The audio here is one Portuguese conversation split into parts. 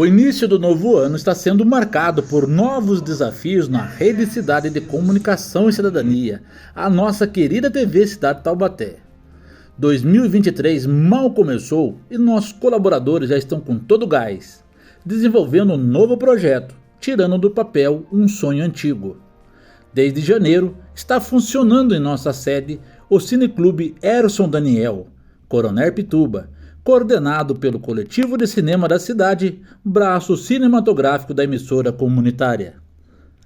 O início do novo ano está sendo marcado por novos desafios na Rede Cidade de Comunicação e Cidadania, a nossa querida TV Cidade Taubaté. 2023 mal começou e nossos colaboradores já estão com todo o gás, desenvolvendo um novo projeto, tirando do papel um sonho antigo. Desde janeiro, está funcionando em nossa sede o Cineclube Erson Daniel, Coronel Pituba, coordenado pelo Coletivo de Cinema da Cidade, braço cinematográfico da emissora comunitária.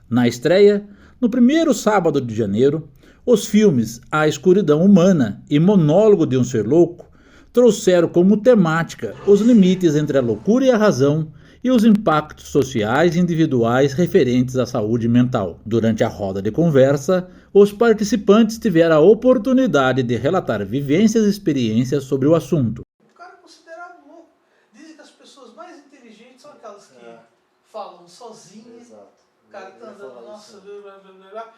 Na estreia, no primeiro sábado de janeiro, os filmes A Escuridão Humana e Monólogo de um Ser Louco trouxeram como temática os limites entre a loucura e a razão e os impactos sociais e individuais referentes à saúde mental. Durante a roda de conversa, os participantes tiveram a oportunidade de relatar vivências e experiências sobre o assunto. Dizem que as pessoas mais inteligentes são aquelas que falam sozinhas. Exato. O cara tá andando, nossa, blá, blá, blá.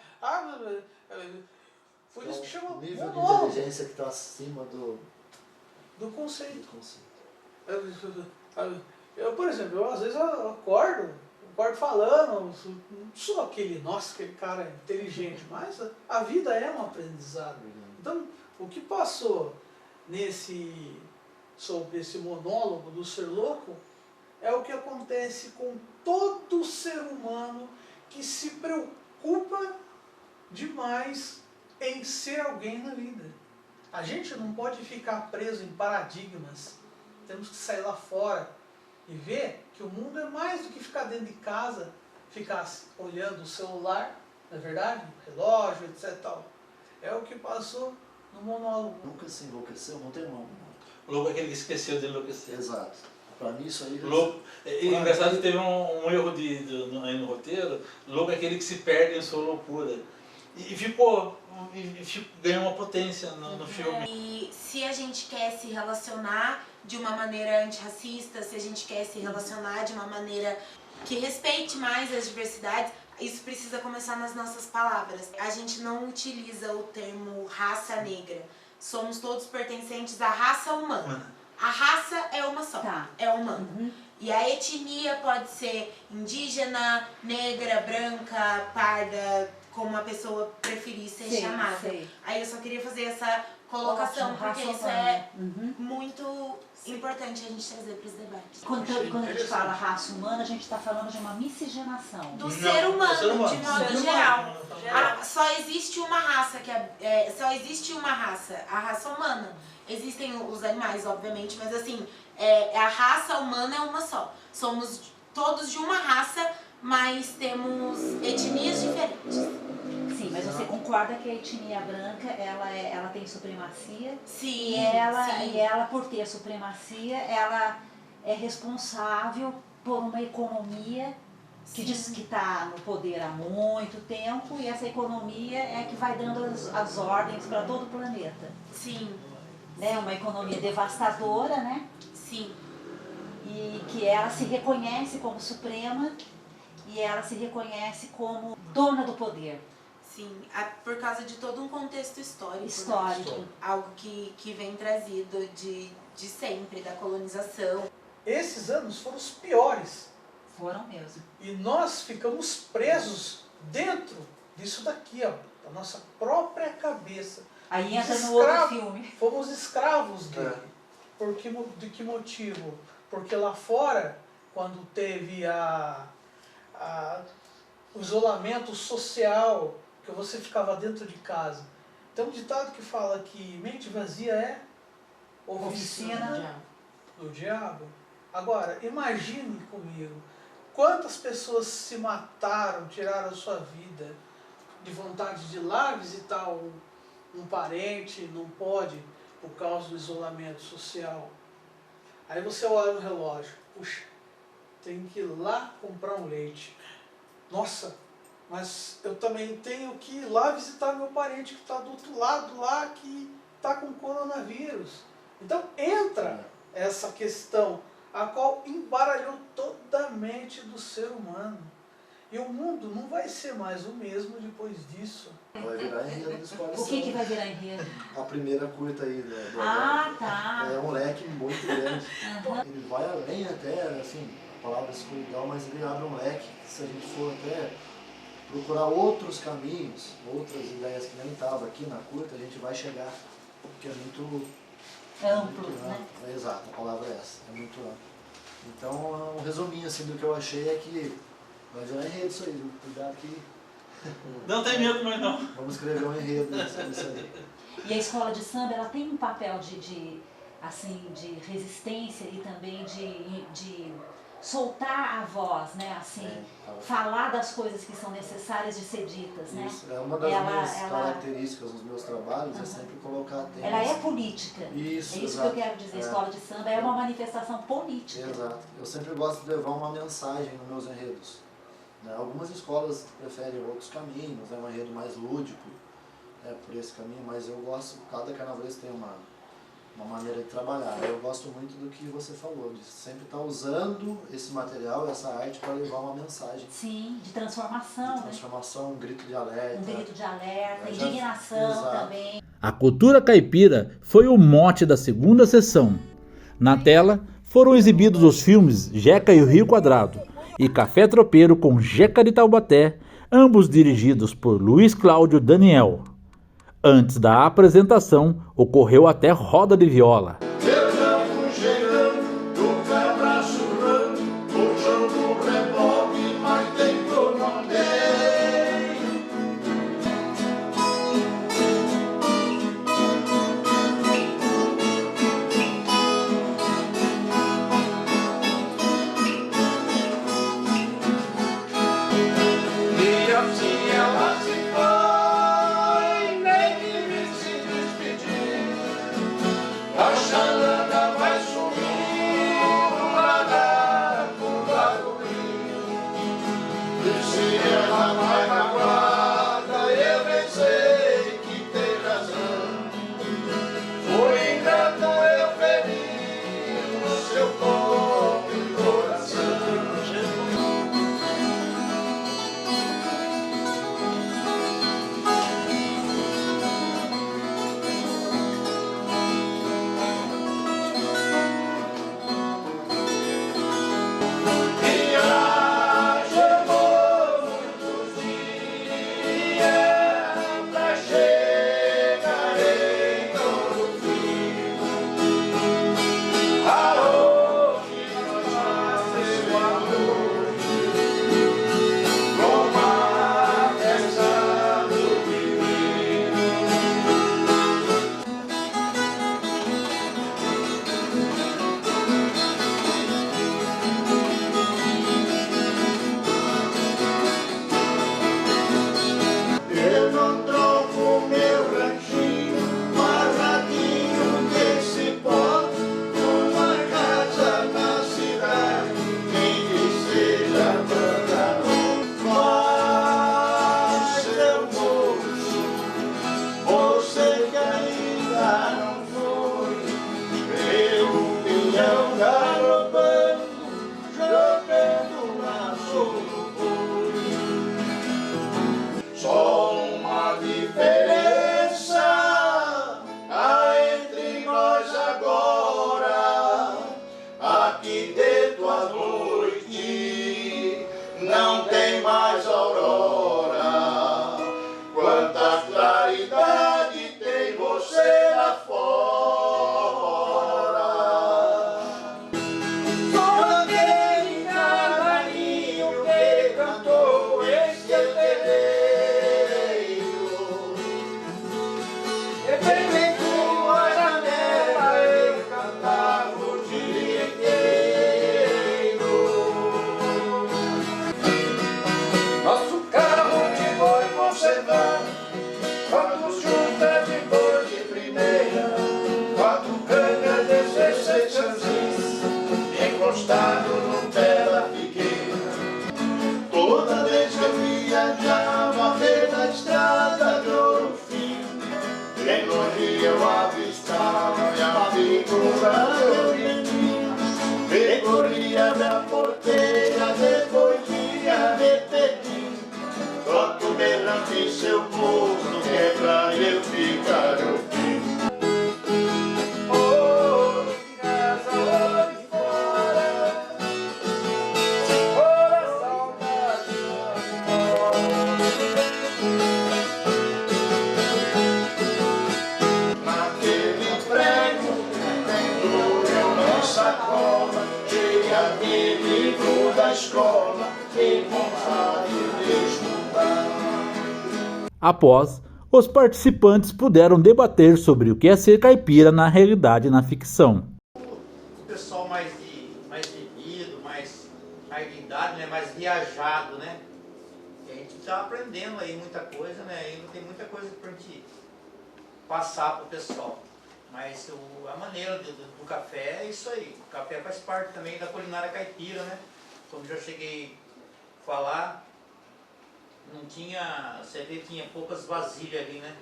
Foi isso que chama o nível monólogo. de inteligência que está acima do conceito. Eu, por exemplo, às vezes eu acordo falando, não sou aquele cara inteligente, mas a vida é um aprendizado. Então, o que passou sobre esse monólogo do ser louco, é o que acontece com todo ser humano que se preocupa demais em ser alguém na vida. A gente não pode ficar preso em paradigmas, temos que sair lá fora e ver que o mundo é mais do que ficar dentro de casa, ficar olhando o celular, não é verdade? O relógio, etc. Tal. É o que passou no monólogo. Nunca se enlouqueceu, não tem nome. O louco é aquele que esqueceu de enlouquecer. Exato. Para mim isso aí... Louco. Engraçado que teve um erro aí no roteiro. Louco é aquele que se perde em sua loucura. E ganhou uma potência no filme. E se a gente quer se relacionar de uma maneira antirracista, se a gente quer se relacionar de uma maneira que respeite mais as diversidades, isso precisa começar nas nossas palavras. A gente não utiliza o termo raça negra. Somos todos pertencentes à raça humana. A raça é uma só, é humana. E a etnia pode ser indígena, negra, branca, parda, como a pessoa preferir ser chamada. Aí eu só queria fazer essa colocação, porque isso é muito importante a gente trazer para os debates. Quando a gente fala raça humana, a gente está falando de uma miscigenação. Do ser humano, de modo geral. Só existe uma raça, só existe uma raça, a raça humana. Existem os animais, obviamente, mas assim, a raça humana é uma só. Somos todos de uma raça, mas temos etnias diferentes. Sim, mas você concorda que a etnia branca, ela tem supremacia? Sim, E ela, por ter supremacia, ela é responsável por uma economia que diz que está no poder há muito tempo, e essa economia é que vai dando as ordens para todo o planeta. Sim. Né? Uma economia devastadora, né? Sim. E que ela se reconhece como suprema e ela se reconhece como dona do poder. Sim, por causa de todo um contexto histórico. Histórico. Né? Algo que vem trazido de sempre, da colonização. Esses anos foram os piores. Foram mesmo. E nós ficamos presos dentro disso daqui, ó, da nossa própria cabeça. Aí entra no outro filme. Fomos escravos dele. De que motivo? Porque lá fora, quando teve o isolamento social, que você ficava dentro de casa. Tem um ditado que fala que mente vazia é oficina do diabo. Agora, imagine comigo, quantas pessoas se mataram, tiraram a sua vida de vontade de ir lá visitar um parente, não pode, por causa do isolamento social. Aí você olha no relógio, puxa, tem que ir lá comprar um leite. Nossa, mas eu também tenho que ir lá visitar meu parente que está do outro lado lá, que está com coronavírus. Então entra essa questão, a qual embaralhou toda a mente do ser humano. E o mundo não vai ser mais o mesmo depois disso. Vai virar enredo do Escola. O que vai virar enredo? A primeira curta aí do tá. É um moleque muito grande. Ele vai além até, assim, palavra escuridão, mas ele abre um leque, que se a gente for até procurar outros caminhos, outras ideias que nem estavam aqui na curta, a gente vai chegar, porque é muito Amplo, muito né? amplo. Exato, a palavra é essa, é muito amplo. Então, um resuminho assim do que eu achei é que vai virar enredo isso aí, viu? Cuidado que Não tem medo mais não. vamos escrever um enredo sobre isso aí. E a escola de samba, ela tem um papel assim, de resistência e também de soltar a voz, né? Assim, Tá. falar das coisas que são necessárias de ser ditas, né? Isso, é uma das minhas características nos meus trabalhos, é sempre colocar temas. Ela é política. Isso, É isso exato. que eu quero dizer. É. Escola de samba é uma manifestação política. Exato. Eu sempre gosto de levar uma mensagem nos meus enredos. Né? Algumas escolas preferem outros caminhos, um enredo mais lúdico, por esse caminho, mas eu gosto, cada carnavalesco tem uma maneira de trabalhar. Eu gosto muito do que você falou, de sempre estar usando esse material, essa arte para levar uma mensagem. Sim, de transformação, De transformação, um grito de alerta. né? Um grito de alerta, Já- indignação Exato. também. A cultura caipira foi o mote da segunda sessão. Na tela foram exibidos os filmes Jeca e o Rio Quadrado e Café Tropeiro com Jeca de Taubaté, ambos dirigidos por Luiz Cláudio Daniel. Antes da apresentação, ocorreu até roda de viola. Eu já fui chegando, do quebra surrando, puxando o reboque, mas dentro não tem. E assim ela se foi, nem que me se despedir. A charanga vai sumir lá com barulho. E se ela vai magoada, eu bem sei que tem razão. Foi ingrato eu ferir no seu pobre coração. Viagem por muitos dias pra chegar em novo fim. Aonde nós nasceu amor, como a festa do viver. Eu não troco meu ranchinho, guardadinho desse pó, numa casa na cidade, nem que seja pra mas, seu moço, você que ainda não foi, vê o pinhão galopando, jogando laço no boi. Só uma diferença há entre nós agora. Aqui dentro à noite não tem mais aurora. Quanta claridade tem você lá fora. Sou aquele cavalinho que cantou esse terreiro. E bem tua janela eu cantava o dia inteiro. Nosso carro de boi conservado, 4 juntas de boi de primeira, 4 cangas, 16 chanzis, encostado no pé da figueira. Toda vez que eu viajava pela estrada de Ouro Fino, bem longe eu avistava minha figura, meu menino. Percorria minha porteira, depois ia repetindo, toca o berrante em seu corpo, que é pra eu ficar ouvindo. Oh, de casa, oh, de fora, que vontade de estudar. Após, os participantes puderam debater sobre o que é ser caipira na realidade e na ficção. O pessoal mais vivido, mais de idade, né? Mais viajado, né? E a gente está aprendendo aí muita coisa, né? Ainda tem muita coisa para a gente passar para o pessoal. Mas a maneira do café é isso aí. O café faz parte também da culinária caipira, né? Como já cheguei a falar, não tinha, você vê que tinha poucas vasilhas ali, né?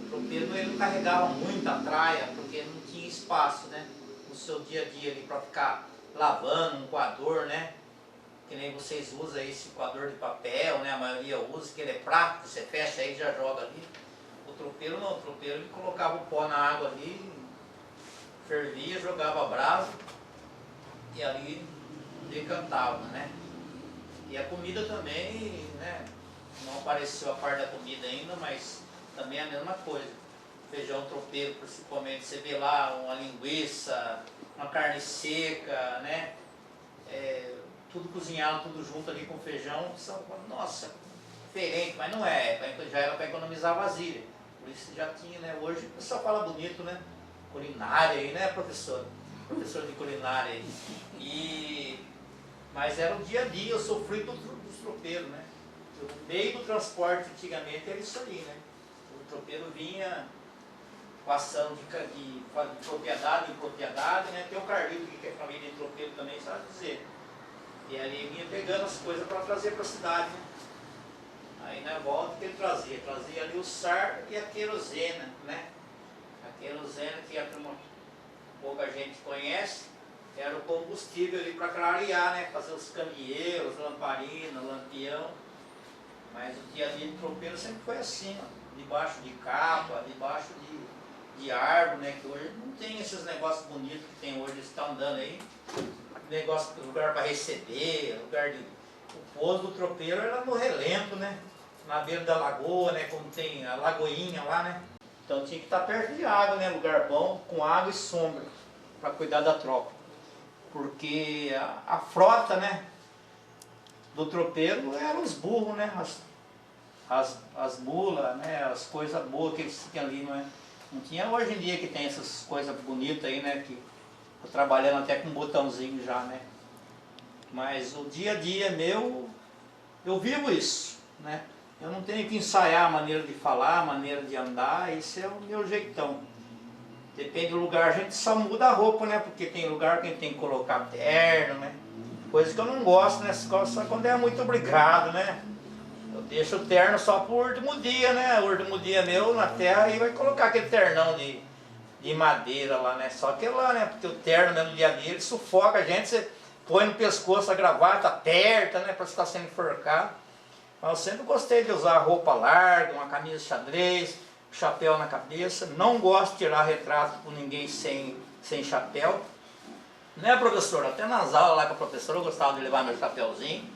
O tropeiro ele não carregava muito a traia, porque não tinha espaço, né? No seu dia a dia ali para ficar lavando um coador, né? Que nem vocês usam esse coador de papel, né? A maioria usa, que ele é prático, você fecha aí e já joga ali. O tropeiro não, o tropeiro ele colocava o pó na água ali, fervia, jogava brasa e ali decantava, né? E a comida também, né? Não apareceu a parte da comida ainda, mas também é a mesma coisa. Feijão tropeiro, principalmente, você vê lá uma linguiça, uma carne seca, né? Tudo cozinhado, tudo junto ali com feijão. Nossa, diferente, mas não é, já era para economizar vasilha. Por isso já tinha, né? Hoje o pessoal fala bonito, né? Culinária aí, né, professor? Professor de culinária aí. Mas era o dia a dia, eu sofri dos tropeiros, né? O meio do transporte antigamente era isso aí, né? O tropeiro vinha passando de propriedade em propriedade, né? Tem o Carlito que é família de tropeiro também, sabe dizer. E ali vinha pegando as coisas para trazer para a cidade, né? Aí na volta que ele trazia ali o sar e a querosena, né? A querosena que pouca gente conhece, era o combustível ali para clarear, né? Fazer os candeeiros, lamparina, lampião. Mas o dia a dia de tropeiro sempre foi assim, ó, debaixo de capa, debaixo de árvore, né? Que hoje não tem esses negócios bonitos que tem hoje, eles estão andando aí. Negócio, lugar para receber, lugar de... O pouso do tropeiro era no relento, né? Na beira da lagoa, né? Como tem a lagoinha lá, né? Então tinha que estar perto de água, né? Lugar bom, com água e sombra, para cuidar da tropa. Porque a frota, né? Do tropeiro eram os burros, né? As mulas, né? As coisas boas que eles tinham ali, não é? Não tinha hoje em dia que tem essas coisas bonitas aí, né? Que tô trabalhando até com um botãozinho já, né? Mas o dia a dia meu, eu vivo isso, né? Eu não tenho que ensaiar a maneira de falar, a maneira de andar, esse é o meu jeitão. Depende do lugar, a gente só muda a roupa, né? Porque tem lugar que a gente tem que colocar terno, né? Coisa que eu não gosto, né? Só quando é muito obrigado, né? Eu deixo o terno só pro último dia, né? O último dia meu na terra, aí vai colocar aquele ternão de madeira lá, né? Só que lá, né? Porque o terno mesmo no dia a dia, ele sufoca a gente, você põe no pescoço a gravata, aperta, né? Para você estar sendo enforcado. Mas eu sempre gostei de usar roupa larga, uma camisa xadrez, chapéu na cabeça. Não gosto de tirar retrato com ninguém sem chapéu. Né, professor? Até nas aulas lá com a professora eu gostava de levar meu chapéuzinho.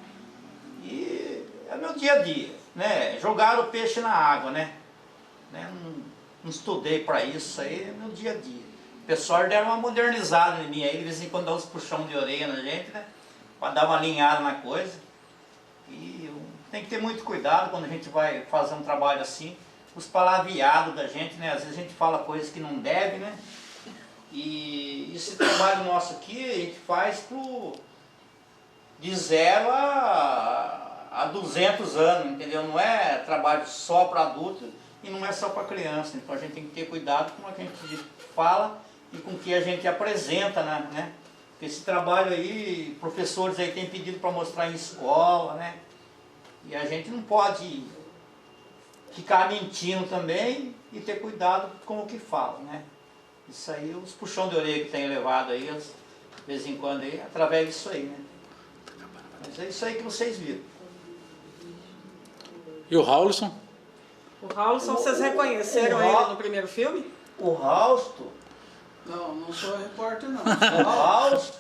E é meu dia a dia, né? Jogar o peixe na água, né? Não estudei para isso, aí é meu dia a dia. O pessoal deram uma modernizada em mim aí, de vez em quando dá uns puxão de orelha na gente, né? Para dar uma alinhada na coisa. E tem que ter muito cuidado quando a gente vai fazer um trabalho assim. Os palavreados da gente, né? Às vezes a gente fala coisas que não deve, né? E esse trabalho nosso aqui a gente faz de 0 a 200 anos, entendeu? Não é trabalho só para adulto e não é só para criança. Então a gente tem que ter cuidado com o que a gente fala e com o que a gente apresenta, né? Porque esse trabalho aí, professores aí têm pedido para mostrar em escola, né? E a gente não pode ficar mentindo também e ter cuidado com o que fala, né? Isso aí, os puxão de orelha que tem levado aí, de vez em quando aí, através disso aí, né? Mas é isso aí que vocês viram. E o Raulson? O Raulson, vocês reconheceram ele no primeiro filme? O Rausto? Não sou repórter, não. O Rausto?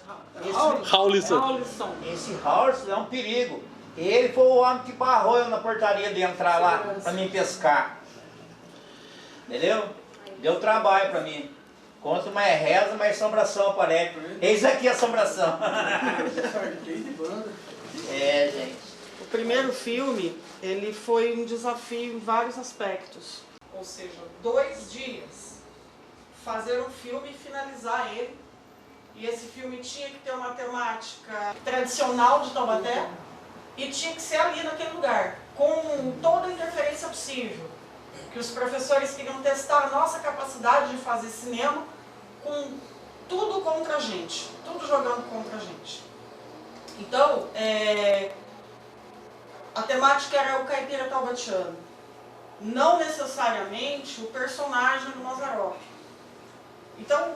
Raulson. Esse Rausto é um perigo. Ele foi o homem que barrou eu na portaria de entrar lá para mim pescar. Entendeu? Deu trabalho para mim. Quanto mais reza, mais assombração aparece. Eis aqui a assombração. Cheio de banda. É, gente. primeiro filme, ele foi um desafio em vários aspectos. Ou seja, 2 dias, fazer um filme e finalizar ele. E esse filme tinha que ter uma temática tradicional de Taubaté e tinha que ser ali naquele lugar, com toda a interferência possível. Que os professores queriam testar a nossa capacidade de fazer cinema com tudo contra a gente, tudo jogando contra a gente. Então, a temática era o caipira taubatiano, não necessariamente o personagem do Mazzaropi. Então,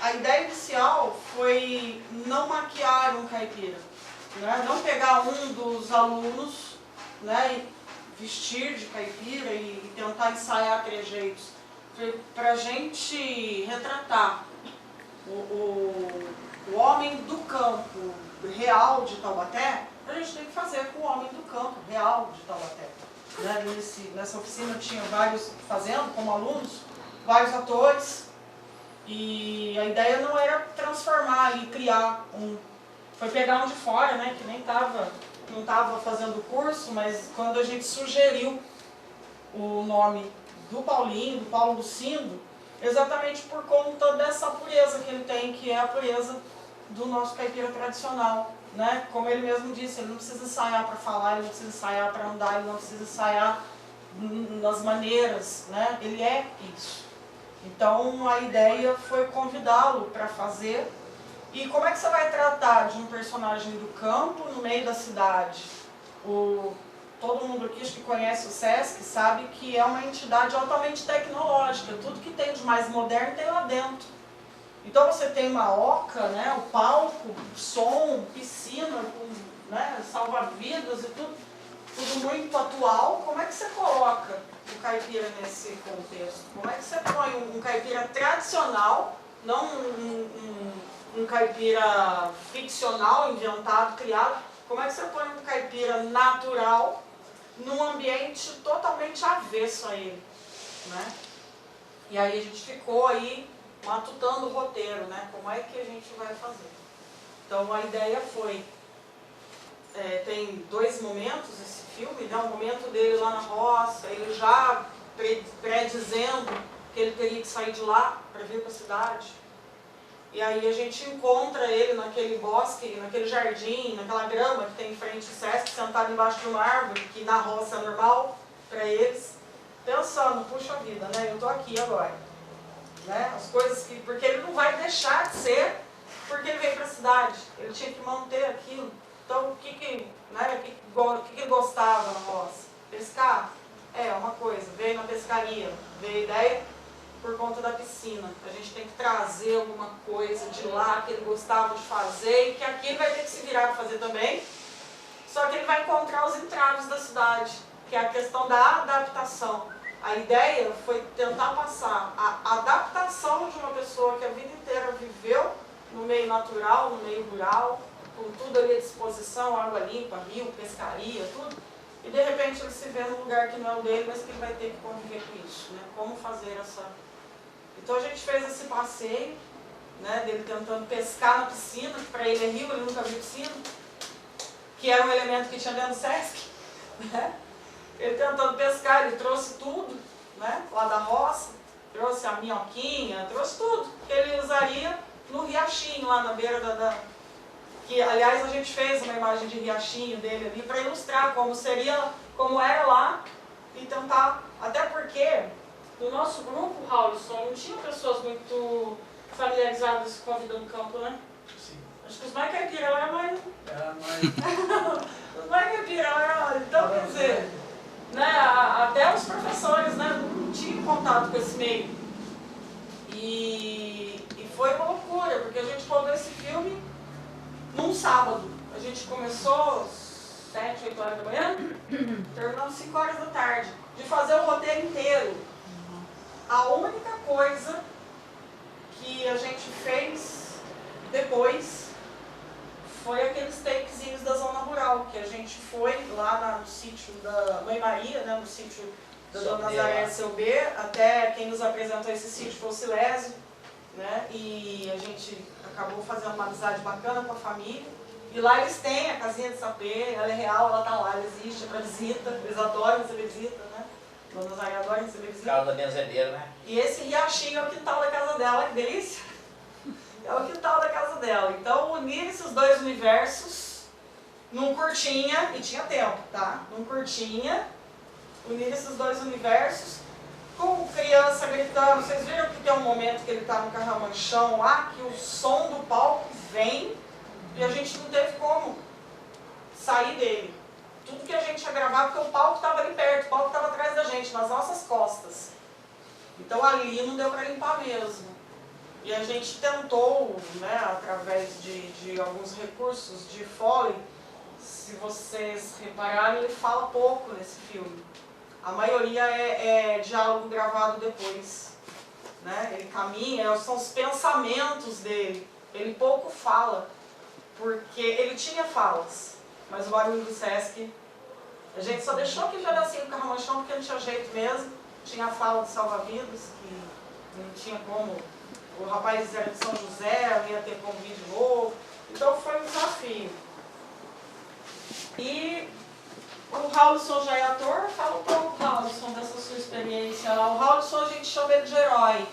a ideia inicial foi não maquiar um caipira, né? Não pegar um dos alunos, né, e vestir de caipira e tentar ensaiar trejeitos. Para a gente retratar o homem do campo real de Taubaté, a gente tem que fazer com o homem do campo real de Taubaté. Né? Nessa oficina tinha vários fazendo, como alunos, vários atores, e a ideia não era transformar e criar um... Foi pegar um de fora, né, que nem não estava fazendo o curso, mas quando a gente sugeriu o nome do Paulinho, do Paulo Lucindo, exatamente por conta dessa pureza que ele tem, que é a pureza do nosso caipira tradicional. Né? Como ele mesmo disse, ele não precisa ensaiar para falar, ele não precisa ensaiar para andar, ele não precisa ensaiar nas maneiras, né? Ele é isso. Então a ideia foi convidá-lo para fazer. E como é que você vai tratar de um personagem do campo no meio da cidade? Todo mundo aqui que conhece o SESC sabe que é uma entidade altamente tecnológica. Tudo que tem de mais moderno tem lá dentro. Então você tem uma oca, né, o palco, som, piscina, né, salva-vidas e tudo muito atual. Como é que você coloca o caipira nesse contexto? Como é que você põe um caipira tradicional, não um caipira ficcional, inventado, criado? Como é que você põe um caipira natural num ambiente totalmente avesso a ele? Né? E aí a gente ficou aí matutando o roteiro, né? Como é que a gente vai fazer? Então a ideia foi, tem 2 momentos esse filme, né? O momento dele lá na roça, ele já predizendo que ele teria que sair de lá para vir para a cidade. E aí a gente encontra ele naquele bosque, naquele jardim, naquela grama que tem em frente ao SESC, sentado embaixo de uma árvore, que na roça é normal para eles, pensando, puxa vida, né? Eu estou aqui agora. Né? As coisas que... Porque ele não vai deixar de ser porque ele veio para a cidade. Ele tinha que manter aquilo. Então, o que ele gostava na roça? Pescar? É uma coisa. Veio na pescaria. Veio a ideia por conta da piscina. A gente tem que trazer alguma coisa de lá que ele gostava de fazer e que aqui ele vai ter que se virar para fazer também. Só que ele vai encontrar os entraves da cidade, que é a questão da adaptação. A ideia foi tentar passar a adaptação de uma pessoa que a vida inteira viveu no meio natural, no meio rural, com tudo ali à disposição, água limpa, rio, pescaria, tudo. E de repente ele se vê num lugar que não é o dele, mas que ele vai ter que conviver com isso. Né? Como fazer essa... Então a gente fez esse passeio, né, dele tentando pescar na piscina, que para ele é rio, ele nunca viu piscina, que era um elemento que tinha dentro do SESC. Né? Ele tentando pescar, ele trouxe tudo, né, lá da roça, trouxe a minhoquinha, trouxe tudo que ele usaria no riachinho, lá na beira que aliás a gente fez uma imagem de riachinho dele ali para ilustrar como era lá e tentar, até porque no nosso grupo, Raulson, não tinha pessoas muito familiarizadas com a vida no campo, né? Sim. Acho que os mais caipiras lá é mais... Os mais caipiras lá, então quer dizer... Né, até os professores, né, não tinham contato com esse meio. E foi uma loucura, porque a gente rodou esse filme num sábado. A gente começou 7, 8 horas da manhã, terminamos 5 horas da tarde, de fazer o roteiro inteiro. A única coisa que a gente fez depois foi aqueles takezinhos da zona rural, que a gente foi lá no sítio da Mãe Maria, né, no sítio da Dona Nazaré Seu B, até quem nos apresentou esse sítio foi o Silésio, né, e a gente acabou fazendo uma amizade bacana com a família, E lá eles têm a casinha de sapê, ela é real, ela tá lá, ela existe, é pra visita, eles adoram receber visita, né? Dona Zaira adora receber visita. Casa da benzedeira, né? E esse riachinho é o quintal da casa dela, que delícia! É o quintal da casa dela. Então unir esses dois universos num curtinha, e tinha tempo, tá? Num curtinha, unir esses dois universos, com criança gritando. Vocês viram que tem um momento que ele tá no carramanchão lá, que o som do palco vem e a gente não teve como sair dele. Tudo que a gente ia gravar, porque o palco estava ali perto, o palco estava atrás da gente, nas nossas costas. Então ali não deu para limpar mesmo. E a gente tentou, né, através de alguns recursos de Foley, se vocês repararem, ele fala pouco nesse filme. A maioria é diálogo gravado depois. Né? Ele caminha, são os pensamentos dele. Ele pouco fala, porque ele tinha falas, mas o barulho do Sesc, a gente só deixou aquele pedacinho do carramanchão porque não tinha jeito mesmo. Tinha a fala do salva-vidas, que não tinha como. O rapaz era de São José, não ia ter como vir de novo. Então foi um desafio. E o Raulson já é ator, fala um pouco, Raulson, dessa sua experiência lá. O Raulson a gente chama ele de herói,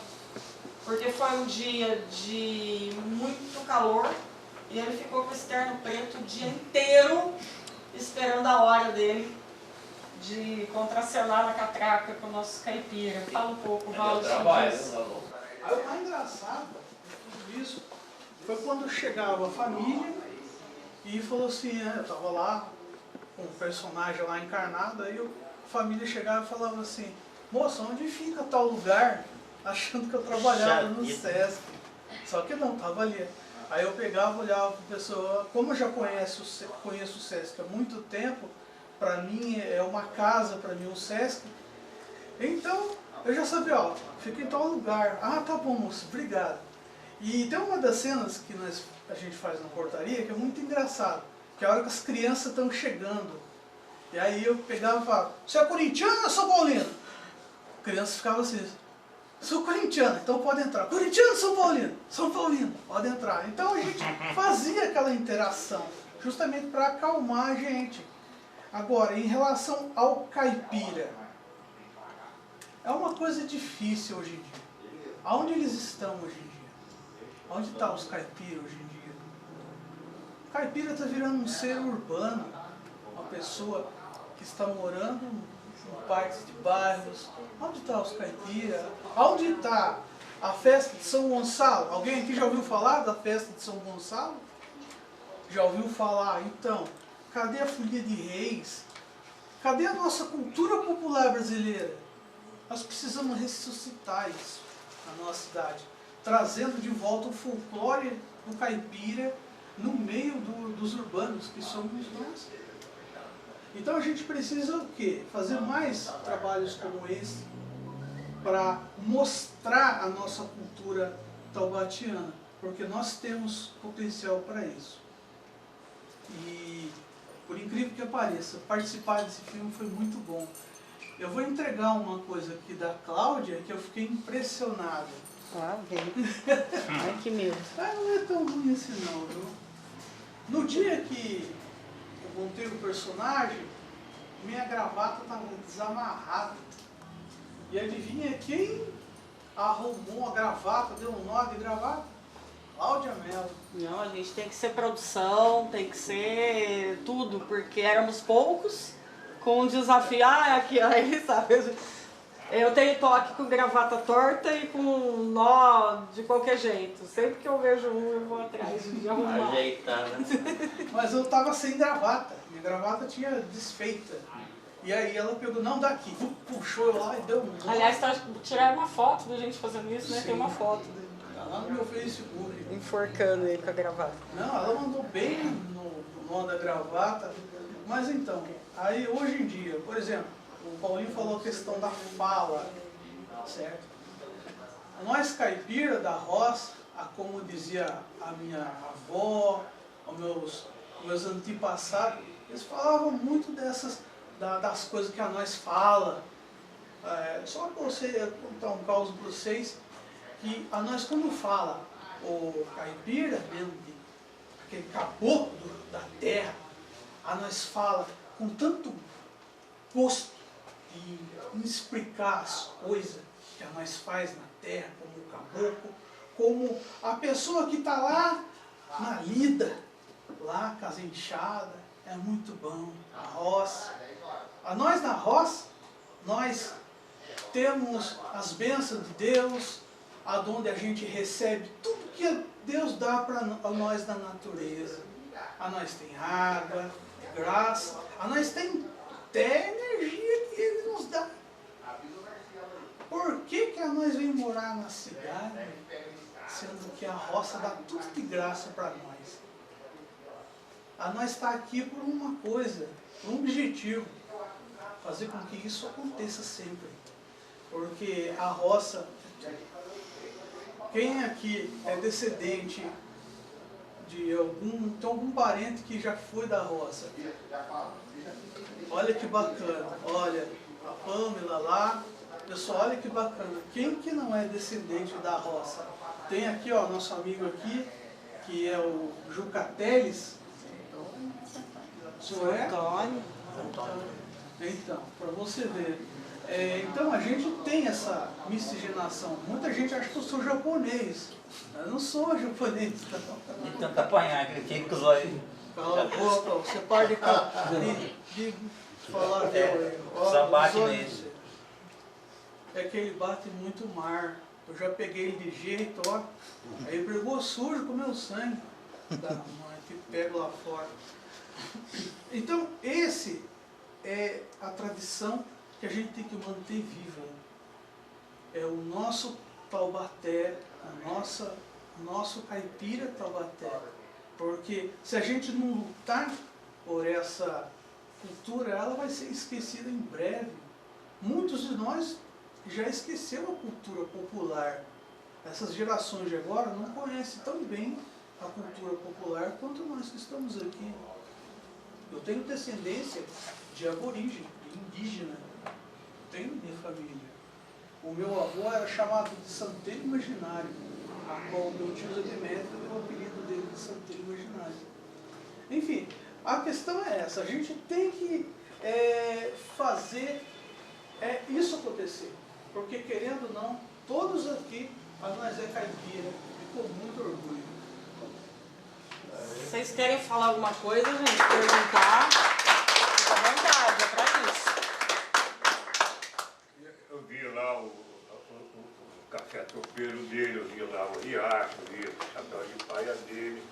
porque foi um dia de muito calor e ele ficou com esse terno preto o dia inteiro esperando a hora dele de contracenar na catraca com o nosso caipira. Fala um pouco, Raulson, disso. Aí o mais engraçado de tudo isso foi quando chegava a família e falou assim, né, eu tava lá com o personagem lá encarnado, aí a família chegava e falava assim, moça, onde fica tal lugar? Achando que eu trabalhava no Sesc. Só que não, tava ali. Aí eu pegava, olhava para a pessoa, como eu já conheço o Sesc há muito tempo, para mim é uma casa, para mim o Sesc, então eu já sabia, ó, fica em tal lugar. Ah, tá bom, moço, obrigado. E tem uma das cenas que a gente faz na portaria que é muito engraçado, que é a hora que as crianças estão chegando. E aí eu pegava e falava, você é corintiano ou São Paulino? A criança ficava assim, sou corintiano, então pode entrar. Corintiano ou São Paulino? São Paulino, pode entrar. Então a gente fazia aquela interação, justamente para acalmar a gente. Agora, em relação ao caipira, é uma coisa difícil hoje em dia. Aonde eles estão hoje em dia? Onde estão os caipiras hoje em dia? O caipira está virando um ser urbano, uma pessoa que está morando em partes de bairros. Onde estão os caipiras? Onde está a festa de São Gonçalo? Alguém aqui já ouviu falar da festa de São Gonçalo? Já ouviu falar? Então, cadê a folia de reis? Cadê a nossa cultura popular brasileira? Nós precisamos ressuscitar isso na nossa cidade, trazendo de volta o folclore do caipira no meio dos urbanos, que somos nós. Então a gente precisa o quê? Fazer mais trabalhos como esse para mostrar a nossa cultura taubatiana, porque nós temos potencial para isso. E, por incrível que pareça, participar desse filme foi muito bom. Eu vou entregar uma coisa aqui da Cláudia que eu fiquei impressionado. Ah, bem. Ai, que medo. Ah, não é tão ruim assim não, viu? No dia que eu montei o personagem, minha gravata estava desamarrada. E adivinha quem arrumou a gravata, deu um nó de gravata? Cláudia Mello. Não, a gente tem que ser produção, tem que ser tudo, porque éramos poucos, com um desafio, aqui, aí, sabe? Eu tenho toque com gravata torta e com nó de qualquer jeito. Sempre que eu vejo um, eu vou atrás de arrumar. Ajeitada. Mas eu tava sem gravata, minha gravata tinha desfeita. E aí ela pegou, não, daqui, puxou eu lá e deu um nó. Aliás, tiraram uma foto da gente fazendo isso, né? Sim. Tem uma foto dele. Tá lá no meu Facebook. Enforcando ele com a gravata. Não, ela mandou bem no nó da gravata. Mas então, aí hoje em dia, por exemplo, o Paulinho falou a questão da fala, certo? Nós caipira da roça, como dizia a minha avó, os meus antepassados, eles falavam muito das coisas que a nós fala. Só para você contar um caso para vocês, que a nós quando fala o caipira, aquele caboclo da terra, a nós fala com tanto gosto em explicar as coisas que a nós faz na terra, como o caboclo, como a pessoa que está lá na lida, lá com as enxadas, é muito bom, a roça. A nós na roça, nós temos as bênçãos de Deus, aonde a gente recebe tudo que Deus dá para nós da natureza. A nós tem água, graça, a nós tem até energia que Ele nos dá. Por que a nós vem morar na cidade, sendo que a roça dá tudo de graça para nós? A nós está aqui por uma coisa, por um objetivo, fazer com que isso aconteça sempre. Porque a roça, quem aqui é descendente de algum parente que já foi da roça? Olha que bacana, olha, a Pâmela lá, pessoal, olha que bacana. Quem que não é descendente da roça? Tem aqui, ó, nosso amigo aqui, que é o Juca Teles. Não é? Então, para você ver. Então a gente tem essa miscigenação. Muita gente acha que eu sou japonês. Eu não sou japonês. De tanto apanhar, que os olhos. Cala a boca, você para de falar dele. Só bate nele. É que ele bate muito mar. Eu já peguei ele de jeito, ó. Aí ele pegou sujo com meu sangue. Da mãe, que pego lá fora. Então, esse é a tradição que a gente tem que manter viva. É o nosso Taubaté, o nosso caipira Taubaté. Porque se a gente não lutar por essa cultura, ela vai ser esquecida em breve. Muitos de nós já esqueceram a cultura popular. Essas gerações de agora não conhecem tão bem a cultura popular quanto nós que estamos aqui. Eu tenho descendência de aborígene, de indígena. Tenho minha família. O meu avô era chamado de Santeiro Imaginário, a qual meu tio Zé Demétrio deu o apelido dele de Santeiro Imaginário. Enfim, a questão é essa. A gente tem que fazer isso acontecer. Porque, querendo ou não, todos aqui, a nós é caipira e com muito orgulho. Vocês querem falar alguma coisa, gente? Perguntar? Fica à vontade, é pra isso. Eu vi lá o café tropeiro dele, eu vi lá o riacho, vi o chapéu de palha dele.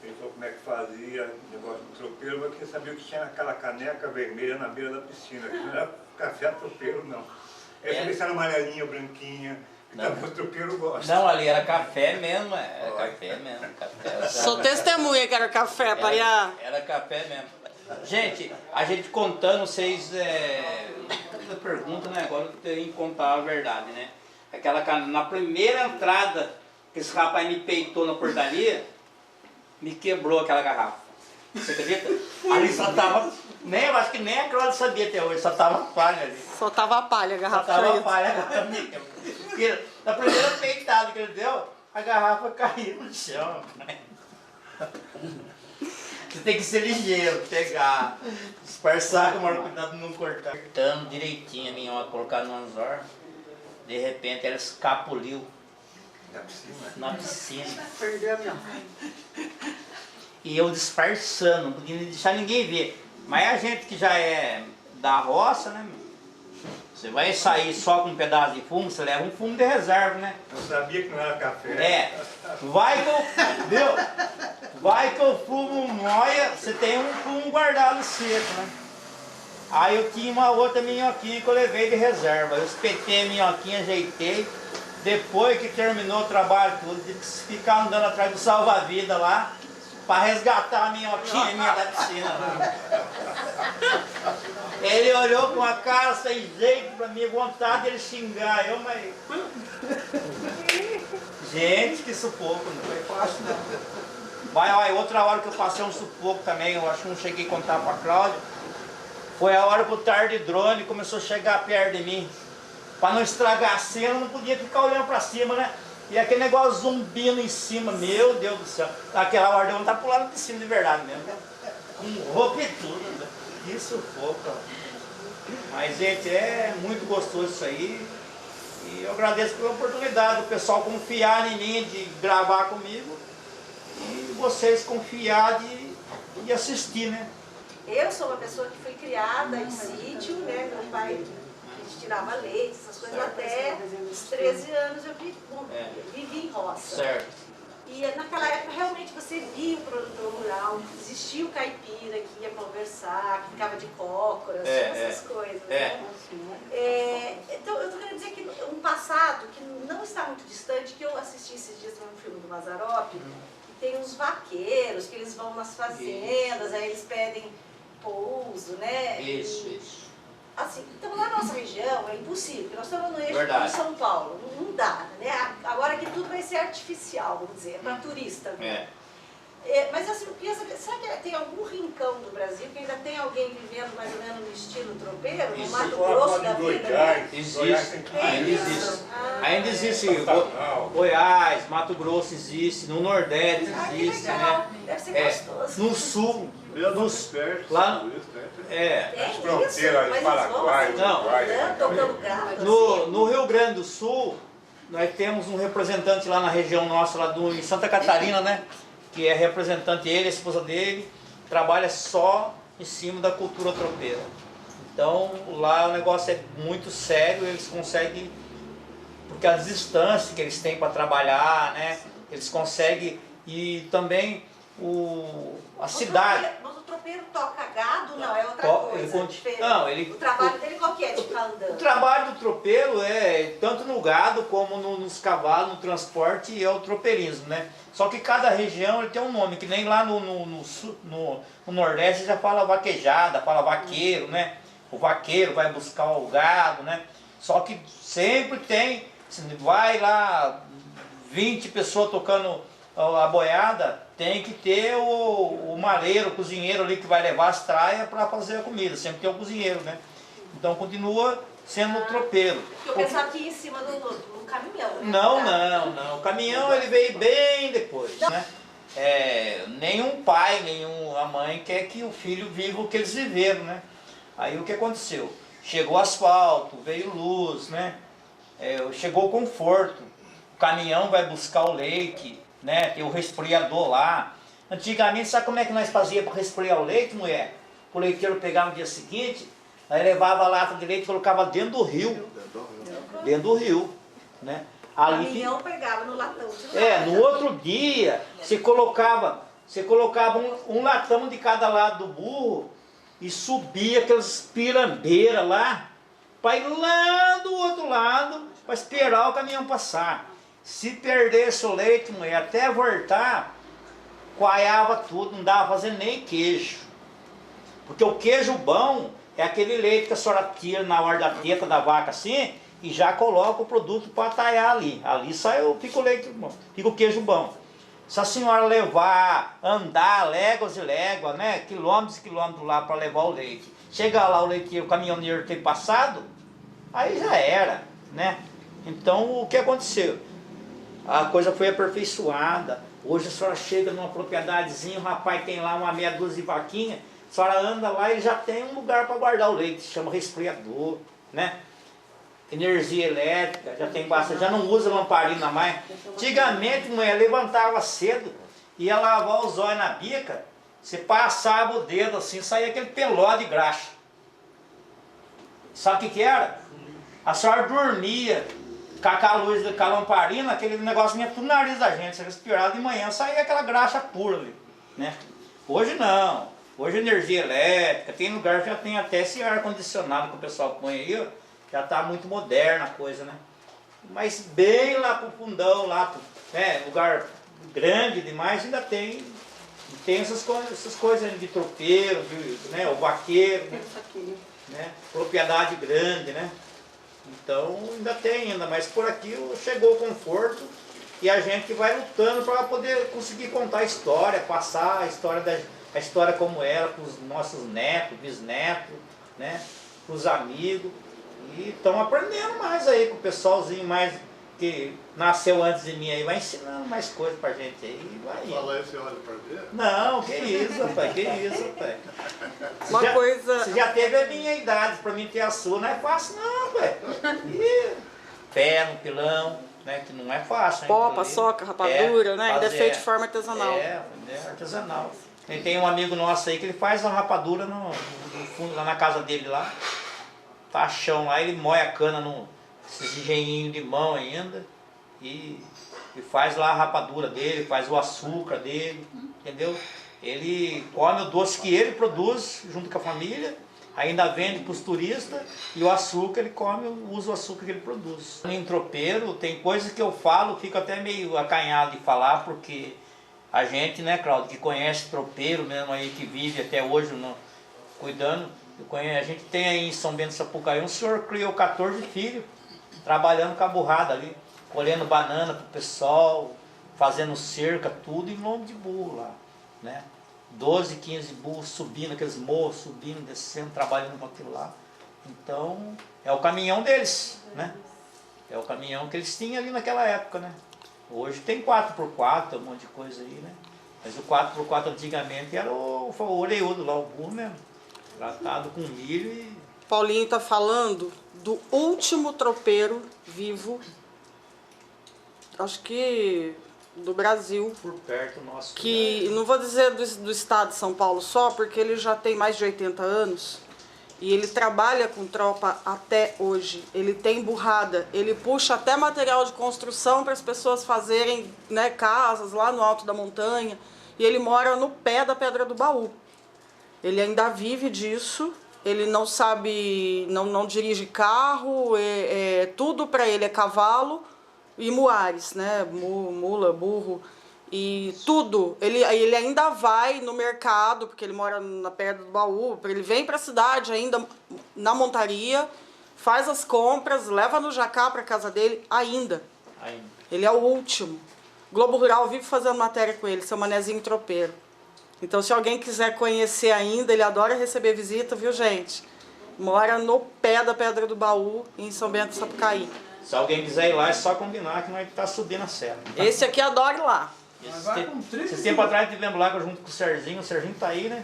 Ele falou como é que fazia o negócio do tropeiro, mas eu queria saber o que tinha naquela caneca vermelha na beira da piscina. Que não era café tropeiro, não. Eu sabia se era amarelinha ou branquinha. Não. O tropeiro gosta. Não, ali era café mesmo, era café mesmo. Café, Sou testemunha que era café, Pariá. Era café mesmo. Gente, a gente contando, vocês perguntam, né? Agora eu tenho que contar a verdade, né? Na primeira entrada que esse rapaz me peitou na portaria, me quebrou aquela garrafa. Você acredita? Ali só tava, eu acho que nem a Cláudia sabia até hoje, só tava palha ali. Só tava a palha, a garrafa. Só tava palha a garrafa. Porque na primeira peitada que ele deu, a garrafa caiu no chão. Você tem que ser ligeiro, pegar, disfarçar com o maior cuidado de não cortar. Cortando direitinho a minhoca, colocar no anzor. De repente ela escapuliu na piscina. Perdeu a minha. E eu disfarçando, não podia deixar ninguém ver. Mas a gente que já é da roça, né? Você vai sair só com um pedaço de fumo, você leva um fumo de reserva, né? Eu sabia que não era café. Vai que o fumo moia, você tem um fumo guardado seco, né? Aí eu tinha uma outra minhoquinha que eu levei de reserva. Eu espetei a minhoquinha, ajeitei. Depois que terminou o trabalho tudo, tive que ficar andando atrás do salva-vida lá para resgatar a minhoquinha minha da piscina. Ele olhou com a cara sem jeito pra mim, vontade de ele xingar. Mas... Gente, que sufoco, não foi fácil não. Outra hora que eu passei um sufoco também, eu acho que não cheguei a contar pra Cláudia. Foi a hora que o tarde drone começou a chegar perto de mim. Para não estragar a cena, eu não podia ficar olhando para cima, né? E aquele negócio zumbindo em cima, meu Deus do céu. Aquela hora eu tá pulando de cima de verdade mesmo. Com roupa e tudo, né? Que sufoco. Mas, gente, é muito gostoso isso aí. E eu agradeço pela oportunidade do pessoal confiar em mim, de gravar comigo. E vocês confiar de assistir, né? Eu sou uma pessoa que fui criada em sítio, né? Meu pai, a gente tirava leite, essas coisas, até os 13 anos eu vivi em roça. Certo. E naquela época realmente você via o produtor rural, existia o caipira que ia conversar, que ficava de cócoras, essas coisas. Né? Então eu estou querendo dizer que um passado que não está muito distante, que eu assisti esses dias um filme do Mazzaropi, que tem uns vaqueiros, que eles vão nas fazendas, aí eles pedem pouso, né? Isso. Assim, então na nossa região é impossível, porque nós estamos no eixo Verdade. de São Paulo, não dá, né? Agora que tudo vai ser artificial, vamos dizer, é para turista. Mas assim, eu queria saber, será que tem algum rincão do Brasil que ainda tem alguém vivendo mais ou menos no estilo tropeiro, no Mato Grosso da vida? Né? Existe, ainda existe. Ainda existe. Goiás, Mato Grosso existe, no Nordeste existe, né? Deve ser gostoso. No Sul, Lá As fronteiras de Paraguai, no Rio Grande do Sul, nós temos um representante lá na região nossa, lá em Santa Catarina, né? Que é representante, ele, a esposa dele, trabalha só em cima da cultura tropeira. Então lá o negócio é muito sério, eles conseguem, porque as distâncias que eles têm para trabalhar, né? Eles conseguem, e também a cidade. Mas o tropeiro toca gado? Não, é outra coisa. O trabalho dele qual que é de ficar andando? O trabalho do tropeiro é tanto no gado como nos cavalos, no transporte, é o tropeirismo, né? Só que cada região ele tem um nome, que nem lá no Nordeste já fala vaquejada, fala vaqueiro, né? O vaqueiro vai buscar o gado, né? Só que sempre tem, vai lá 20 pessoas tocando a boiada, tem que ter o maleiro, o cozinheiro ali que vai levar as traias para fazer a comida, sempre tem o cozinheiro, né? Então continua sendo o tropeiro. Eu pensava que ia em cima do caminhão, né? Não. O caminhão ele veio bem depois, né? Nenhum pai, nenhuma mãe quer que o filho viva o que eles viveram, né? Aí o que aconteceu? Chegou asfalto, veio luz, né? Chegou o conforto. O caminhão vai buscar o leite, né? Tem o resfriador lá. Antigamente, sabe como é que nós fazíamos para resfriar o leite, mulher? O leiteiro pegava no dia seguinte, aí levava a lata de leite e colocava dentro do rio. Dentro do rio, né? O caminhão pegava no latão de lata. No outro dia, você colocava um latão de cada lado do burro e subia aquelas pirambeiras lá, para ir lá do outro lado, para esperar o caminhão passar. Se perdesse o leite, mulher, até voltar, coalhava tudo, não dava pra fazer nem queijo. Porque o queijo bom é aquele leite que a senhora tira na hora da teta da vaca assim, e já coloca o produto para talhar ali. Ali fica o leite bom, fica o queijo bom. Se a senhora andar léguas e léguas, né, quilômetros e quilômetros lá para levar o leite, chegar lá o caminhoneiro ter passado, aí já era, né? Então o que aconteceu? A coisa foi aperfeiçoada. Hoje a senhora chega numa propriedadezinha, o rapaz tem lá uma meia dúzia de vaquinha, a senhora anda lá e ele já tem um lugar para guardar o leite, se chama resfriador, né? Energia elétrica, já tem bastante, já não usa lamparina mais. Antigamente, mulher levantava cedo, ia lavar os olhos na bica, você passava o dedo assim, saía aquele peló de graxa. Sabe o que era? A senhora dormia com a luz com a lamparina, aquele negócio vinha tudo no nariz da gente, você respirava de manhã, saía aquela graxa pura ali, né? Hoje não, hoje energia elétrica, tem lugar que já tem até esse ar-condicionado que o pessoal põe aí, ó, já está muito moderna a coisa, né? Mas bem lá pro fundão, lá, né, lugar grande demais, ainda tem essas coisas de tropeiro, né, o vaqueiro, né, propriedade grande, né? Então ainda tem, mas por aqui chegou o conforto e a gente vai lutando para poder conseguir contar a história, passar a história como era para os nossos netos, bisnetos, né, para os amigos. E estão aprendendo mais aí com o pessoalzinho mais que nasceu antes de mim aí, vai ensinando mais coisas pra gente aí, vai indo. Fala aí, você olha pra ver? Não, que isso, rapaz, que isso, rapaz. Uma coisa... Você já teve a minha idade, pra mim ter a sua não é fácil não, velho. Pé no pilão, né, que não é fácil. Pó, hein, paçoca, rapadura, né? Ainda é feito de forma artesanal. É artesanal. Tem um amigo nosso aí que ele faz a rapadura no fundo, lá na casa dele lá. Tá chão lá, ele moe a cana nesses engenhinhos de mão ainda. E faz lá a rapadura dele, faz o açúcar dele, entendeu? Ele come o doce que ele produz junto com a família, ainda vende para os turistas, e o açúcar ele come, usa o açúcar que ele produz. Em tropeiro, tem coisas que eu falo, fico até meio acanhado de falar, porque a gente, né, Cláudio, que conhece tropeiro mesmo aí, que vive até hoje cuidando, a gente tem aí em São Bento do Sapucaí um senhor que criou 14 filhos, trabalhando com a burrada ali, colhendo banana pro pessoal, fazendo cerca, tudo em nome de burro lá, né? 12, 15 burros subindo, aqueles morros, subindo, descendo, trabalhando com aquilo lá. Então, é o caminhão deles, né? É o caminhão que eles tinham ali naquela época, né? Hoje tem 4x4, um monte de coisa aí, né? Mas o 4x4 antigamente era o orelhudo lá, o burro mesmo. Tratado com milho e... Paulinho tá falando do último tropeiro vivo, acho que do Brasil. Por perto nosso. Que, não vou dizer do estado de São Paulo só, porque ele já tem mais de 80 anos. E ele trabalha com tropa até hoje. Ele tem burrada, ele puxa até material de construção para as pessoas fazerem, né, casas lá no alto da montanha. E ele mora no pé da Pedra do Baú. Ele ainda vive disso, ele não sabe, não dirige carro, tudo para ele é cavalo e muares, né, mula, burro, e tudo. Ele ainda vai no mercado, porque ele mora na Pedra do Baú, ele vem para a cidade ainda na montaria, faz as compras, leva no jacá para casa dele ainda. Ele é o último. Globo Rural vive fazendo matéria com ele, seu manezinho tropeiro. Então, se alguém quiser conhecer ainda, ele adora receber visita, viu, gente? Mora no pé da Pedra do Baú, em São Bento do Sapucaí. Se alguém quiser ir lá, é só combinar que nós tá subindo a serra. Esse aqui adora ir lá. Esse tempo atrás, eu lembro lá que eu junto com o Serginho tá aí, né?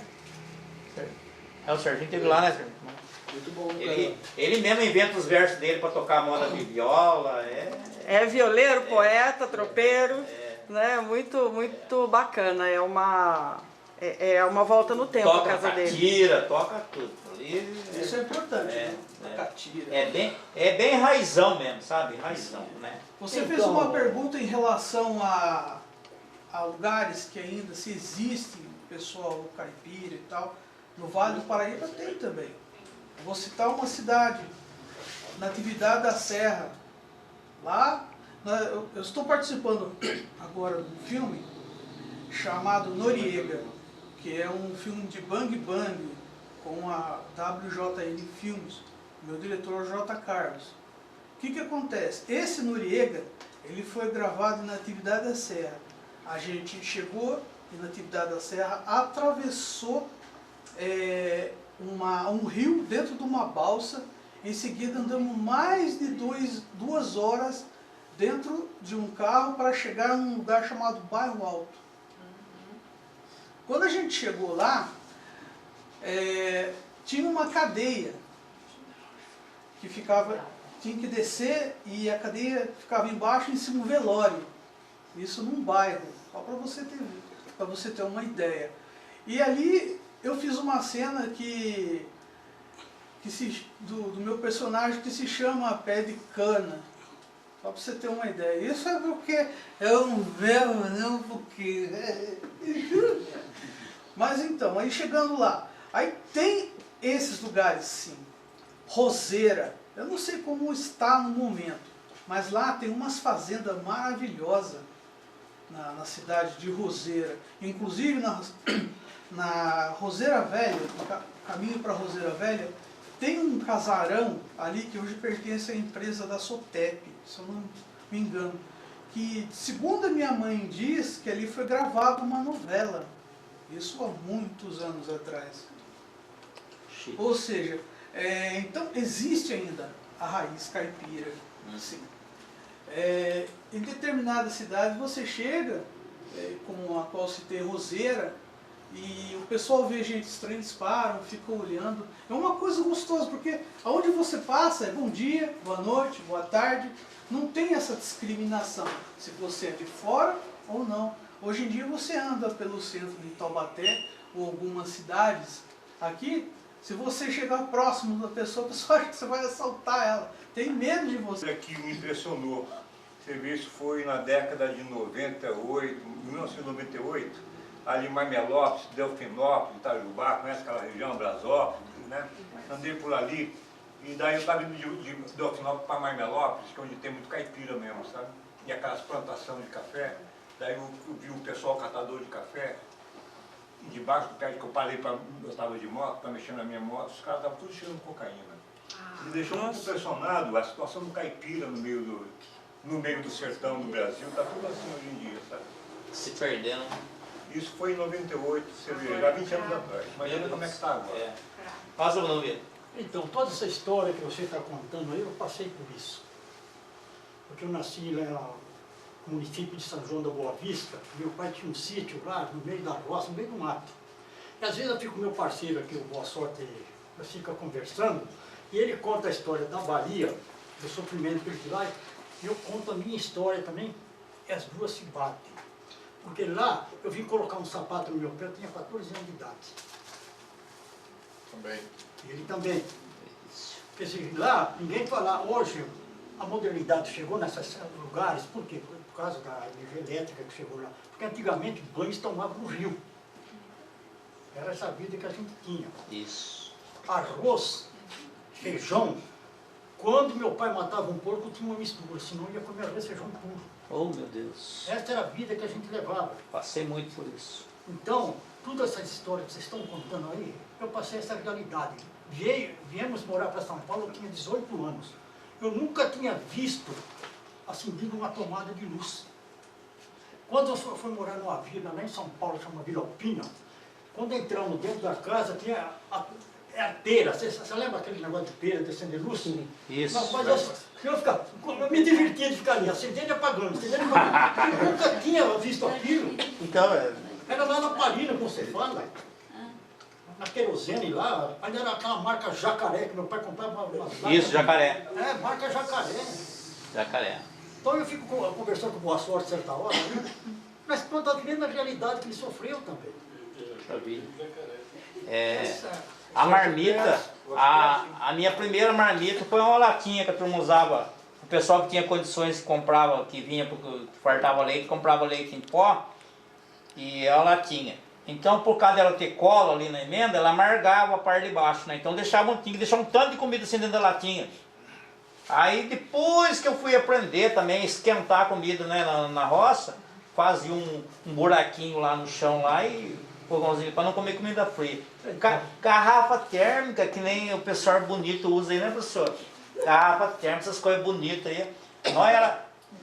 O Serginho teve lá, né, Serginho? Muito bom, ele mesmo inventa os versos dele para tocar a moda de viola. É violeiro, poeta, tropeiro, né? Muito, muito bacana. É uma volta no tempo a casa dele. Toca catira, toca tudo. Isso é importante, né? Catira. É bem raizão mesmo, sabe? Raizão, né? Você fez uma pergunta em relação a lugares que ainda se existe pessoal caipira e tal. No Vale do Paraíba tem também. Eu vou citar uma cidade, Natividade da Serra. Lá, eu estou participando agora de um filme chamado Noriega, que é um filme de Bang Bang com a WJN Filmes, meu diretor J. Carlos. O que acontece? Esse Noriega, ele foi gravado na Natividade da Serra. A gente chegou em Natividade da Serra, atravessou um rio dentro de uma balsa, em seguida andamos mais de 2 horas dentro de um carro para chegar a um lugar chamado Bairro Alto. Quando a gente chegou lá, tinha uma cadeia que tinha que descer e a cadeia ficava embaixo, em cima um velório. Isso num bairro, só para você ter uma ideia. E ali eu fiz uma cena do meu personagem que se chama Pé de Cana. Só para você ter uma ideia. Isso é porque eu não vejo, não porque... Mas então, aí chegando lá, aí tem esses lugares sim. Roseira, eu não sei como está no momento, mas lá tem umas fazendas maravilhosas na cidade de Roseira. Inclusive na Roseira Velha, no caminho para Roseira Velha, tem um casarão ali que hoje pertence à empresa da Sotep, se eu não me engano, que, segundo a minha mãe diz, que ali foi gravada uma novela, isso há muitos anos atrás. Ou seja, então existe ainda a raiz caipira, sim. Em determinadas cidades você chega, como a qual citei, Roseira, e o pessoal vê gente estranha, eles param, ficam olhando. É uma coisa gostosa, porque aonde você passa é bom dia, boa noite, boa tarde. Não tem essa discriminação, se você é de fora ou não. Hoje em dia você anda pelo centro de Taubaté ou algumas cidades aqui, se você chegar próximo da pessoa, a pessoa acha que você vai assaltar ela. Tem medo de você. Isso aqui me impressionou. Você vê, isso foi na década de 98, 1998, ali em Marmelópolis, Delfinópolis, Itajubá, conhece aquela região, Brasópolis, né? Andei por ali, e daí eu estava indo de Delfinópolis para Marmelópolis, que é onde tem muito caipira mesmo, sabe? E aquelas plantações de café. Daí eu vi o pessoal catador de café, e debaixo do pé que eu parei, eu estava de moto, para mexer na minha moto, os caras estavam tudo cheirando cocaína. Me deixou muito impressionado a situação do caipira no meio do sertão do Brasil, está tudo assim hoje em dia, sabe? Se perdendo. Isso foi em 98, você vê, já 20 anos atrás. Imagina como é que está agora. Passa o nome. Então, toda essa história que você está contando aí, eu passei por isso. Porque eu nasci lá no município de São João da Boa Vista, meu pai tinha um sítio lá no meio da roça, no meio do mato. E às vezes eu fico com meu parceiro aqui, o Boa Sorte, eu fico conversando, e ele conta a história da Bahia, do sofrimento que ele teve lá, e eu conto a minha história também, e as duas se batem. Porque lá, eu vim colocar um sapato no meu pé, eu tinha 14 anos de idade. Também. Ele também. Quer dizer, lá, ninguém fala, hoje a modernidade chegou nesses lugares, por quê? Por causa da energia elétrica que chegou lá. Porque antigamente banho se tomava no rio. Era essa vida que a gente tinha. Isso. Arroz, feijão. Quando meu pai matava um porco, tinha uma mistura, senão ia comer arroz e feijão puro. Oh, meu Deus. Essa era a vida que a gente levava. Passei muito por isso. Então, todas essas histórias que vocês estão contando aí, eu passei essa realidade. Viemos morar para São Paulo, eu tinha 18 anos. Eu nunca tinha visto acendido uma tomada de luz. Quando eu fui morar numa vila lá em São Paulo, chama Vila Alpina, quando entramos dentro da casa, tinha a pera. Você lembra aquele negócio de pera, de acender luz? Isso. Não, mas eu me divertia de ficar ali, acendendo e apagando, acendendo e apagando. Eu nunca tinha visto aquilo. Então, Era lá na Parina, como você fala, na querosene lá, ainda era aquela marca Jacaré, que meu pai comprava uma isso, Jacaré. Marca Jacaré. Jacaré. Então eu fico conversando com o Boa Sorte certa hora, né? Mas quando a mesma realidade que ele sofreu também. A marmita, a minha primeira marmita foi uma latinha que a turma usava. O pessoal que tinha condições comprava, que vinha porque fartava leite, comprava leite em pó e a latinha. Então, por causa dela ter cola ali na emenda, ela amargava a parte de baixo, né? Então tinha que deixar um tanto de comida assim dentro da latinha. Aí depois que eu fui aprender também a esquentar a comida, né, na roça, fazia um buraquinho lá no chão lá e fogãozinho para não comer comida fria. Garrafa térmica, que nem o pessoal bonito usa aí, né, professor? Garrafa térmica, essas coisas bonitas aí.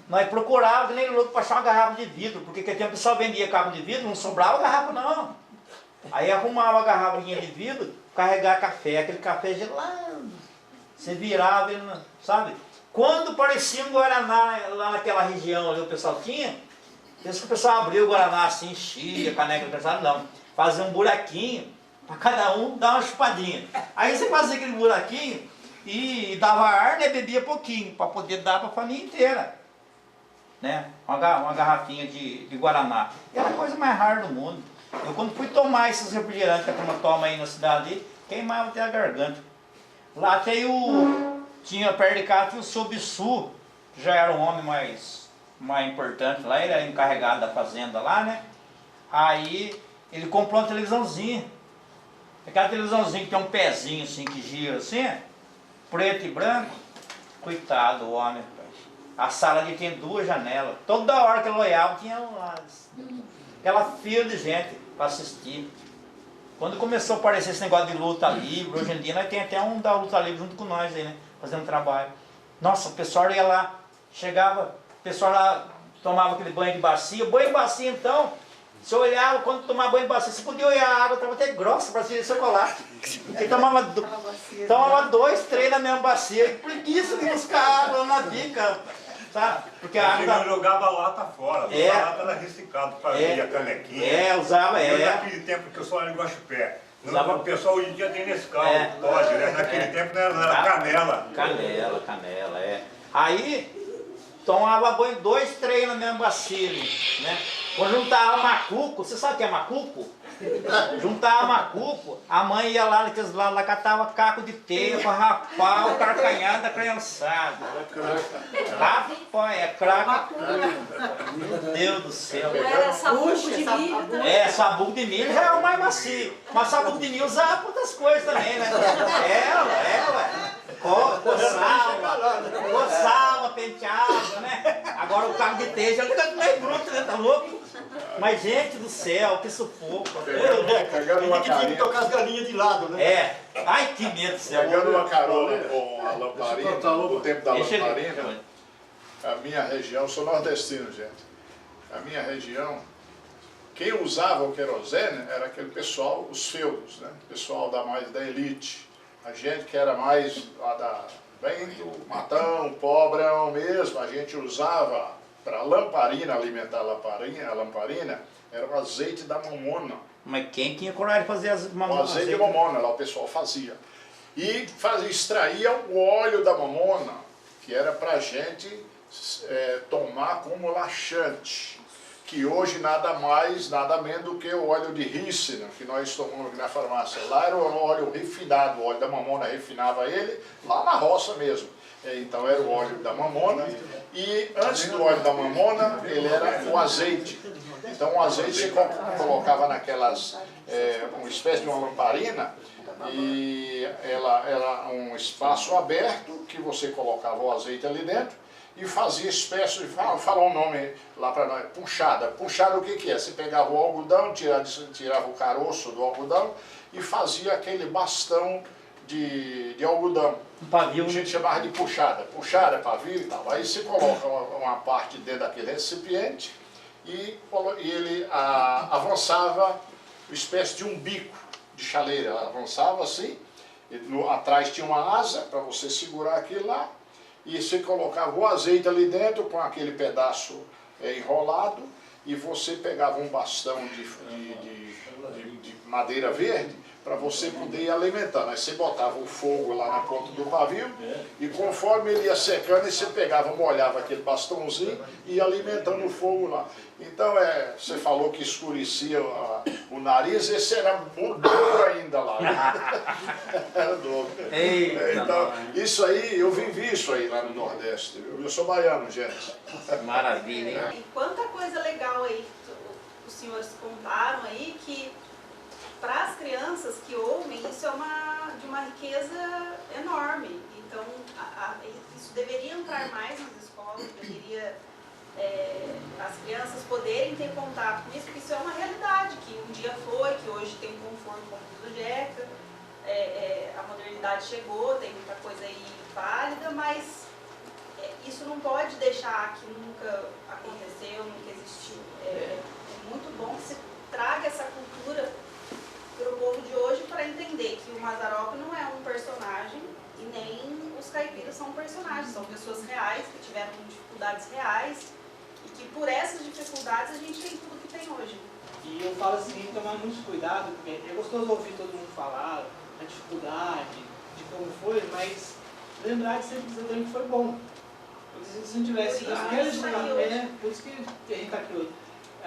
Nós procurávamos, que nem louco, para achar uma garrafa de vidro, porque aquele tempo o pessoal vendia cabo de vidro, não sobrava garrafa não. Aí arrumava a garrafinha de vidro, carregar café, aquele café gelado. Você virava, sabe? Quando parecia um Guaraná lá naquela região ali o pessoal tinha, pensa que o pessoal abriu o Guaraná assim, enchia a caneca do pessoal, não. Fazia um buraquinho, para cada um dar uma chupadinha. Aí você fazia aquele buraquinho e dava ar, né? Bebia pouquinho, para poder dar para a família inteira. Né? Uma garrafinha de Guaraná. Era a coisa mais rara do mundo. Eu quando fui tomar esses refrigerantes que a turma toma aí na cidade, queimava até a garganta. Lá tinha perto de casa, tinha o seu Bissu, que já era um homem mais importante lá, ele era encarregado da fazenda lá, né? Aí ele comprou uma televisãozinha. Aquela televisãozinha que tem um pezinho assim, que gira assim, preto e branco. Coitado do homem. A sala ali tem 2 janelas. Toda hora que ele olhava tinha aquela fila de gente para assistir. Quando começou a aparecer esse negócio de luta livre, hoje em dia nós tem até um da luta livre junto com nós aí, né? Fazendo trabalho. Nossa, o pessoal ia lá, chegava, o pessoal lá tomava aquele banho de bacia. Banho de bacia então, você olhava, quando tomava banho de bacia, você podia olhar, a água estava até grossa, parecia de chocolate. Porque tomava 2, 3 na mesma bacia. Preguiça de buscar água na bica. sabe? Porque a água não jogava lata fora, a lata era reciclado, fazia canequinha. Usava, naquele tempo que eu só era de guaxupé. O pessoal hoje em dia tem Nescau, pode, né? Naquele tempo não era canela. Canela, Aí, tomava banho 2, 3 na mesma bacia, né? Quando juntava macuco, você sabe o que é macuco? Juntava macuco, a mãe ia lá naqueles lados, lá catava caco de teia pra rapar o carcanhar da criançada. Rapaz, é craca. Meu Deus do céu. Era sabugo de milho também. Sabugo de milho já é o mais macio. Mas sabugo de milho usava pra outras coisas também, né? Coçava, penteava, né? Agora o caco de teia já fica meio bruto, né? Tá louco? Mas, gente do céu, que sufoco. Pegando uma carinha. Tem que tocar as galinhas de lado, né? Ai, que medo do céu. Pegando uma carona com a lamparina, no tempo da lamparina, a minha região, eu sou nordestino, gente. A minha região, quem usava o querosene era aquele pessoal, os feudos, né? O pessoal mais da elite. A gente que era mais lá bem do matão, pobrão mesmo, a gente usava para lamparina, alimentar a lamparina, era o azeite da mamona. Mas quem tinha coragem de fazer as mamonas? O azeite de mamona, lá o pessoal fazia. E extraía o óleo da mamona, que era para a gente tomar como laxante. Que hoje nada mais, nada menos do que o óleo de rícino, que nós tomamos aqui na farmácia. Lá era o óleo refinado, o óleo da mamona refinava ele, lá na roça mesmo. Então era o óleo da mamona, e antes do óleo da mamona, ele era o azeite. Então o azeite você colocava naquelas, uma espécie de uma lamparina, e ela era um espaço aberto, que você colocava o azeite ali dentro, e fazia espécie, falar o nome lá para nós, puxada. Puxada o que é? Você pegava o algodão, tirava o caroço do algodão e fazia aquele bastão de algodão. Um pavio. A gente chamava de puxada. Puxada, pavio e tal. Aí você coloca uma parte dentro daquele recipiente e ele avançava uma espécie de um bico de chaleira. Ela avançava assim, atrás tinha uma asa para você segurar aquilo lá. E você colocava o azeite ali dentro com aquele pedaço enrolado e você pegava um bastão de madeira verde para você poder ir alimentando. Aí você botava o fogo lá na ponta do pavio e conforme ele ia secando, você pegava, molhava aquele bastãozinho e ia alimentando o fogo lá. Então você falou que escurecia o nariz, esse era dobro ainda lá. Era dobro. Então, isso aí, eu vivi isso aí lá no Nordeste. Eu sou baiano, gente. Maravilha, hein? E quanta coisa legal aí os senhores contaram aí, que para as crianças que ouvem, isso é de uma riqueza enorme. Então, isso deveria entrar mais nas escolas, deveria as crianças poderem ter contato com isso, porque isso é uma realidade, que um dia foi, que hoje tem um conforto como diz o Jeca, a modernidade chegou, tem muita coisa aí válida, mas isso não pode deixar que nunca aconteceu, nunca existiu. É muito bom que se traga essa cultura para o povo de hoje para entender que o Mazzaropi não é um personagem e nem os caipiras são personagens, são pessoas reais que tiveram dificuldades reais e que por essas dificuldades a gente tem tudo que tem hoje. E eu falo assim, tomar muito cuidado, porque é gostoso ouvir todo mundo falar da dificuldade, de como foi, mas lembrar de sempre dizer também que foi bom. Porque se não tivesse isso, por isso que a gente está aqui hoje.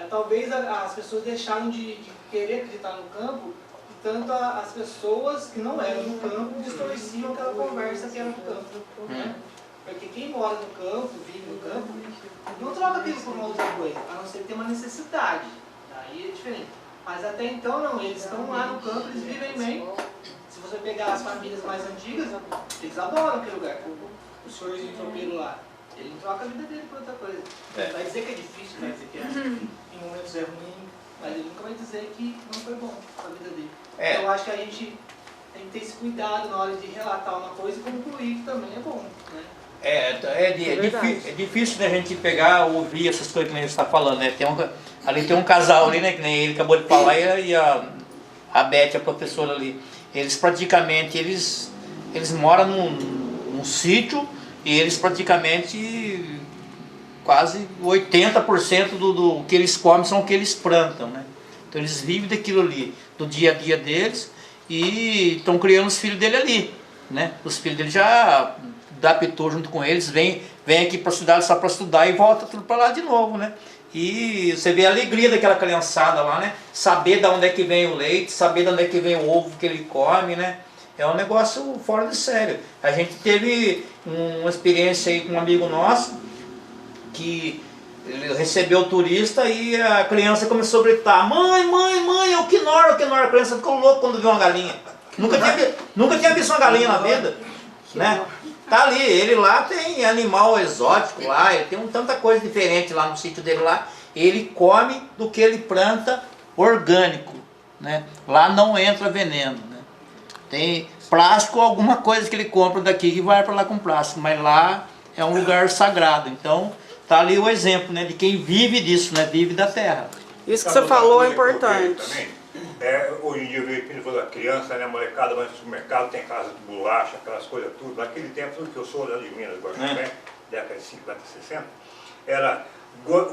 Talvez as pessoas deixaram de querer acreditar no campo, e tanto as pessoas que não eram no campo distorciam aquela conversa que era no campo. Né? Porque quem mora no campo, vive no campo, não troca aquilo por uma outra coisa, a não ser ter uma necessidade. Aí é diferente. Mas até então não, eles estão lá no campo, eles vivem bem. Se você pegar as famílias mais antigas, eles adoram aquele lugar. O senhor de tropeiro lá, ele não troca a vida dele por outra coisa. Vai dizer que é difícil, vai dizer que em momentos é ruim, mas ele nunca vai dizer que não foi bom a vida dele. Então eu acho que a gente tem que ter esse cuidado na hora de relatar uma coisa e concluir que também é bom. Né? É difícil, né, a gente pegar, ouvir essas coisas que a gente está falando, né? Ali tem um casal ali, né, que nem ele acabou de falar, e a Beth, a professora ali. Eles praticamente, eles moram num sítio e eles praticamente quase 80% do que eles comem são o que eles plantam, né? Então eles vivem daquilo ali, do dia a dia deles, e estão criando os filhos dele ali, né? Os filhos dele já adaptou junto com eles, vem aqui para a cidade só para estudar e volta tudo para lá de novo, né? E você vê a alegria daquela criançada lá, né? Saber de onde é que vem o leite, saber de onde é que vem o ovo que ele come, né? É um negócio fora de sério. A gente teve uma experiência aí com um amigo nosso, que ele recebeu o turista e a criança começou a gritar: mãe, mãe, mãe, é o Quinor, é o Quinor. A criança ficou louca quando viu uma galinha. Nunca tinha visto uma galinha na vida, né? Tá ali, ele lá tem animal exótico lá, ele tem tanta coisa diferente lá no sítio dele lá. Ele come do que ele planta orgânico, né? Lá não entra veneno, né? Tem plástico, alguma coisa que ele compra daqui que vai para lá com plástico, mas lá é um lugar sagrado. Então tá ali o exemplo, né, de quem vive disso, né, vive da terra. Isso que você falou é importante. Hoje em dia, eu vejo a criança, né, a molecada vai no supermercado, tem casa de bolacha, aquelas coisas tudo. Naquele tempo, tudo que eu sou lá de Minas, agora, década de 50, 60, era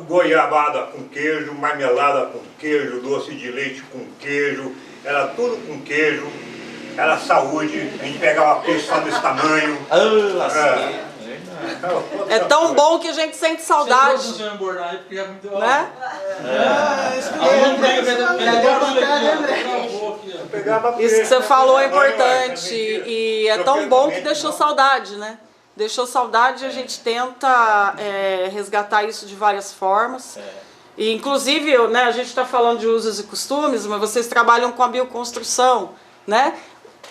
goiabada com queijo, marmelada com queijo, doce de leite com queijo, era tudo com queijo, era saúde, a gente pegava peixe só desse tamanho. É tão bom que a gente sente saudade. Né? Isso que você falou é importante. E é tão bom que deixou saudade, né? Deixou saudade e a gente tenta resgatar isso de várias formas. E, inclusive, né, a gente está falando de usos e costumes, mas vocês trabalham com a bioconstrução, né?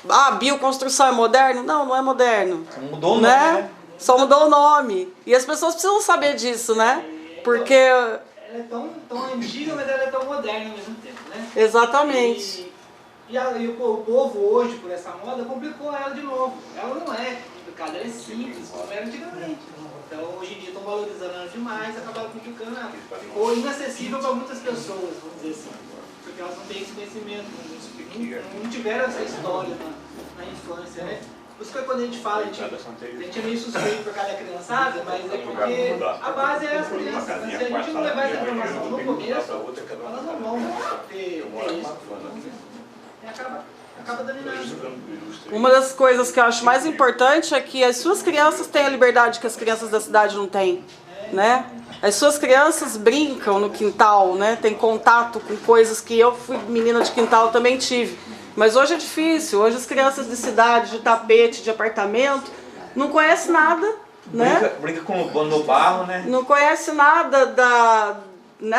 Ah, bioconstrução é moderno? Não, não é moderno. Mudou o nome, né? Só mudou o nome. E as pessoas precisam saber disso, né? Porque... Ela é tão antiga, mas ela é tão moderna ao mesmo tempo, né? Exatamente. E o povo hoje, por essa moda, complicou ela de novo. Ela não é complicada, ela é simples, como era antigamente. Então, hoje em dia estão valorizando ela demais, acabaram complicando ela. Ficou inacessível para muitas pessoas, vamos dizer assim. Porque elas não têm esse conhecimento, não tiveram essa história na infância, né? Por isso que quando a gente fala, a gente é meio suspeito para cada criançada, mas é porque a base é as crianças. Mas se a gente não levar essa informação no começo, elas não vão ter isso. E acaba dando nada. Uma das coisas que eu acho mais importante é que as suas crianças têm a liberdade que as crianças da cidade não têm, né? As suas crianças brincam no quintal, né? Tem contato com coisas que eu fui menina de quintal também tive. Mas hoje é difícil, hoje as crianças de cidade, de tapete, de apartamento, não conhecem nada, né? Brinca no barro, né? Não conhece nada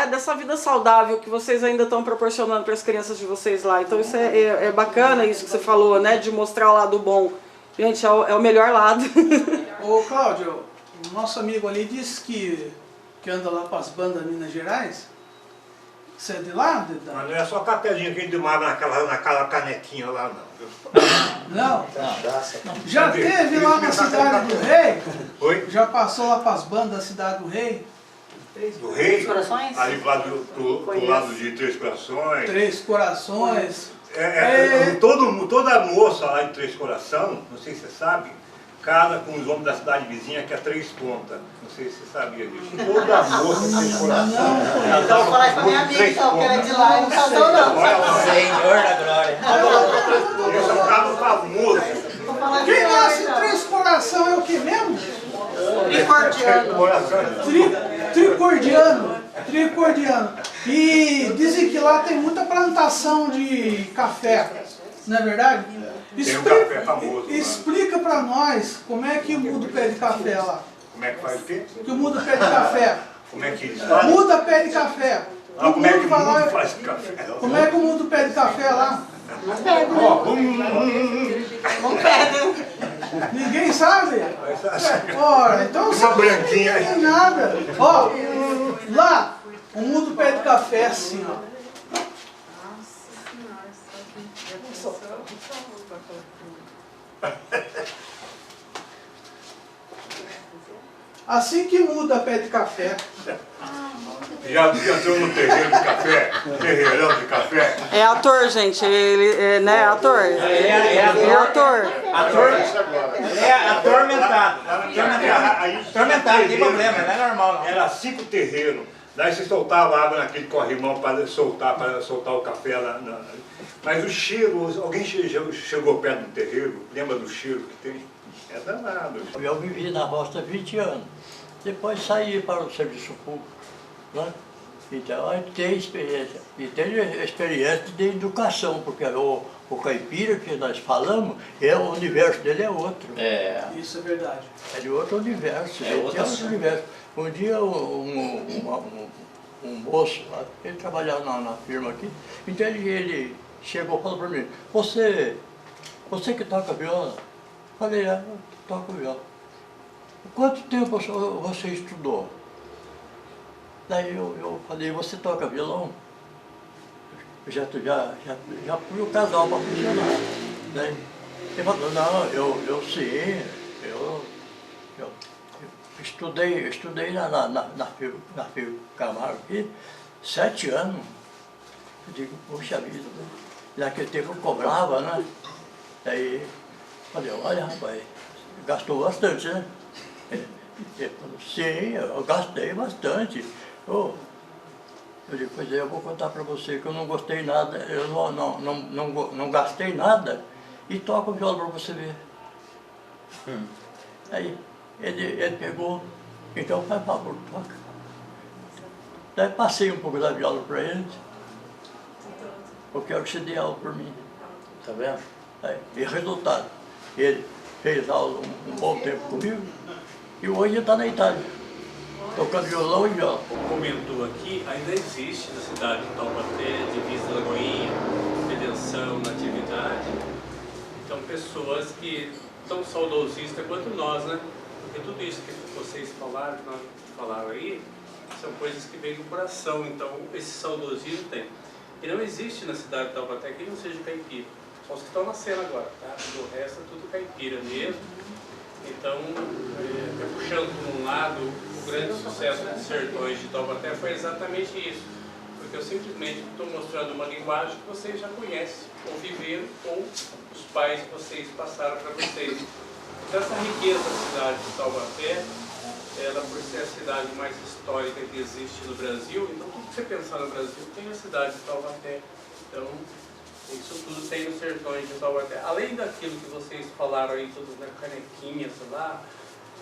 dessa vida saudável que vocês ainda estão proporcionando para as crianças de vocês lá. Então isso é bacana, isso que você falou, né? De mostrar o lado bom. Gente, é o melhor lado. Ô Cláudio, o nosso amigo ali disse que anda lá para as bandas Minas Gerais. Você é de lá? Mas não é só cafezinho que a gente tomava naquela canequinha lá, não. Não? Já teve lá na Cidade do Rei? Oi? Já passou lá para as bandas da Cidade do Rei? Do Rei? Ali pro lado de Três Corações. Três Corações. Toda moça lá de Três Corações, não sei se você sabe, casa com os homens da cidade vizinha que é Três Pontas. Não sei se você sabia disso. Toda moça de Três Corações. Então vou falar isso pra minha amiga, então, que ela é de lá e não casou não. Senhor da glória. Esse é um caso famoso. Quem nasce Três Corações é o que mesmo? Tricordiano. E dizem que lá tem muita plantação de café, não é verdade? Tem um café famoso. Explica pra nós como é que muda o pé de café lá. Como é que faz o quê? Que muda o pé de café. Como é que eles fazem? Muda pé de café. Como é que muda faz café? Como é que muda o pé de café lá? Não pega. Ninguém sabe? Ora, então você não tem nada. Ó, lá, muda o pé de café assim, ó. Assim que muda pé de café. Já entrou no terreiro de café? Terreirão de café? É ator, gente. Ele né, é ator. É ator. Ele é atormentado. Atormentado, não tem problema, não é normal não. Era 5 terreiros. Daí você soltava água naquele corrimão para soltar o café lá. Mas o cheiro, alguém chegou perto do terreiro? Lembra do cheiro que tem? É danado. Eu vivi na roça há 20 anos. Depois saí para o serviço público. Né? Então a gente tem experiência. E tem experiência de educação, porque o caipira que nós falamos, o universo dele é outro. Isso é verdade. É de outro universo. Tem outro universo. Um dia um moço, ele trabalhava na firma aqui, então ele chegou e falou para mim, você que toca viola? Falei, eu toco viola. Quanto tempo você estudou? Daí eu falei, você toca violão? Já fui o casal para funcionar. Daí ele falou, não, eu sei, eu estudei na Fio Camargo aqui, 7 anos. Eu digo, poxa vida, naquele tempo eu cobrava, né? Daí falei, olha rapaz, gastou bastante, né? Ele falou, sim, eu gastei bastante. Eu digo, pois é, eu vou contar para você que eu não gostei nada, eu não gastei nada e toco o violão para você ver. Aí ele pegou, então faz favor, toca. Daí passei um pouco da viola para ele. Eu quero que você dê aula por mim. Tá vendo? Aí, e resultado, ele fez aula um bom tempo comigo e hoje ele está na Itália, tocando violão e viola. Comentou aqui, ainda existe na cidade de Taubaté, Divisa Lagoinha, Redenção, Natividade. Então pessoas que tão saudosistas quanto nós, né? Porque tudo isso que vocês falaram, que nós falaram aí, são coisas que vêm do coração, então esse saudosismo tem. E não existe na cidade de Taubaté que não seja caipira. Só os que estão nascendo agora, tá? Do resto é tudo caipira mesmo. Então, até puxando por um lado, o grande sucesso dos Sertões de Taubaté foi exatamente isso. Porque eu simplesmente estou mostrando uma linguagem que vocês já conhecem, ou viveram, ou os pais que vocês passaram para vocês. Então essa riqueza da cidade de Taubaté, ela por ser a cidade mais histórica que existe no Brasil, então tudo que você pensar no Brasil tem a cidade de Taubaté. Então, isso tudo tem nos Sertões de Taubaté. Além daquilo que vocês falaram aí, tudo na canequinha, sei lá,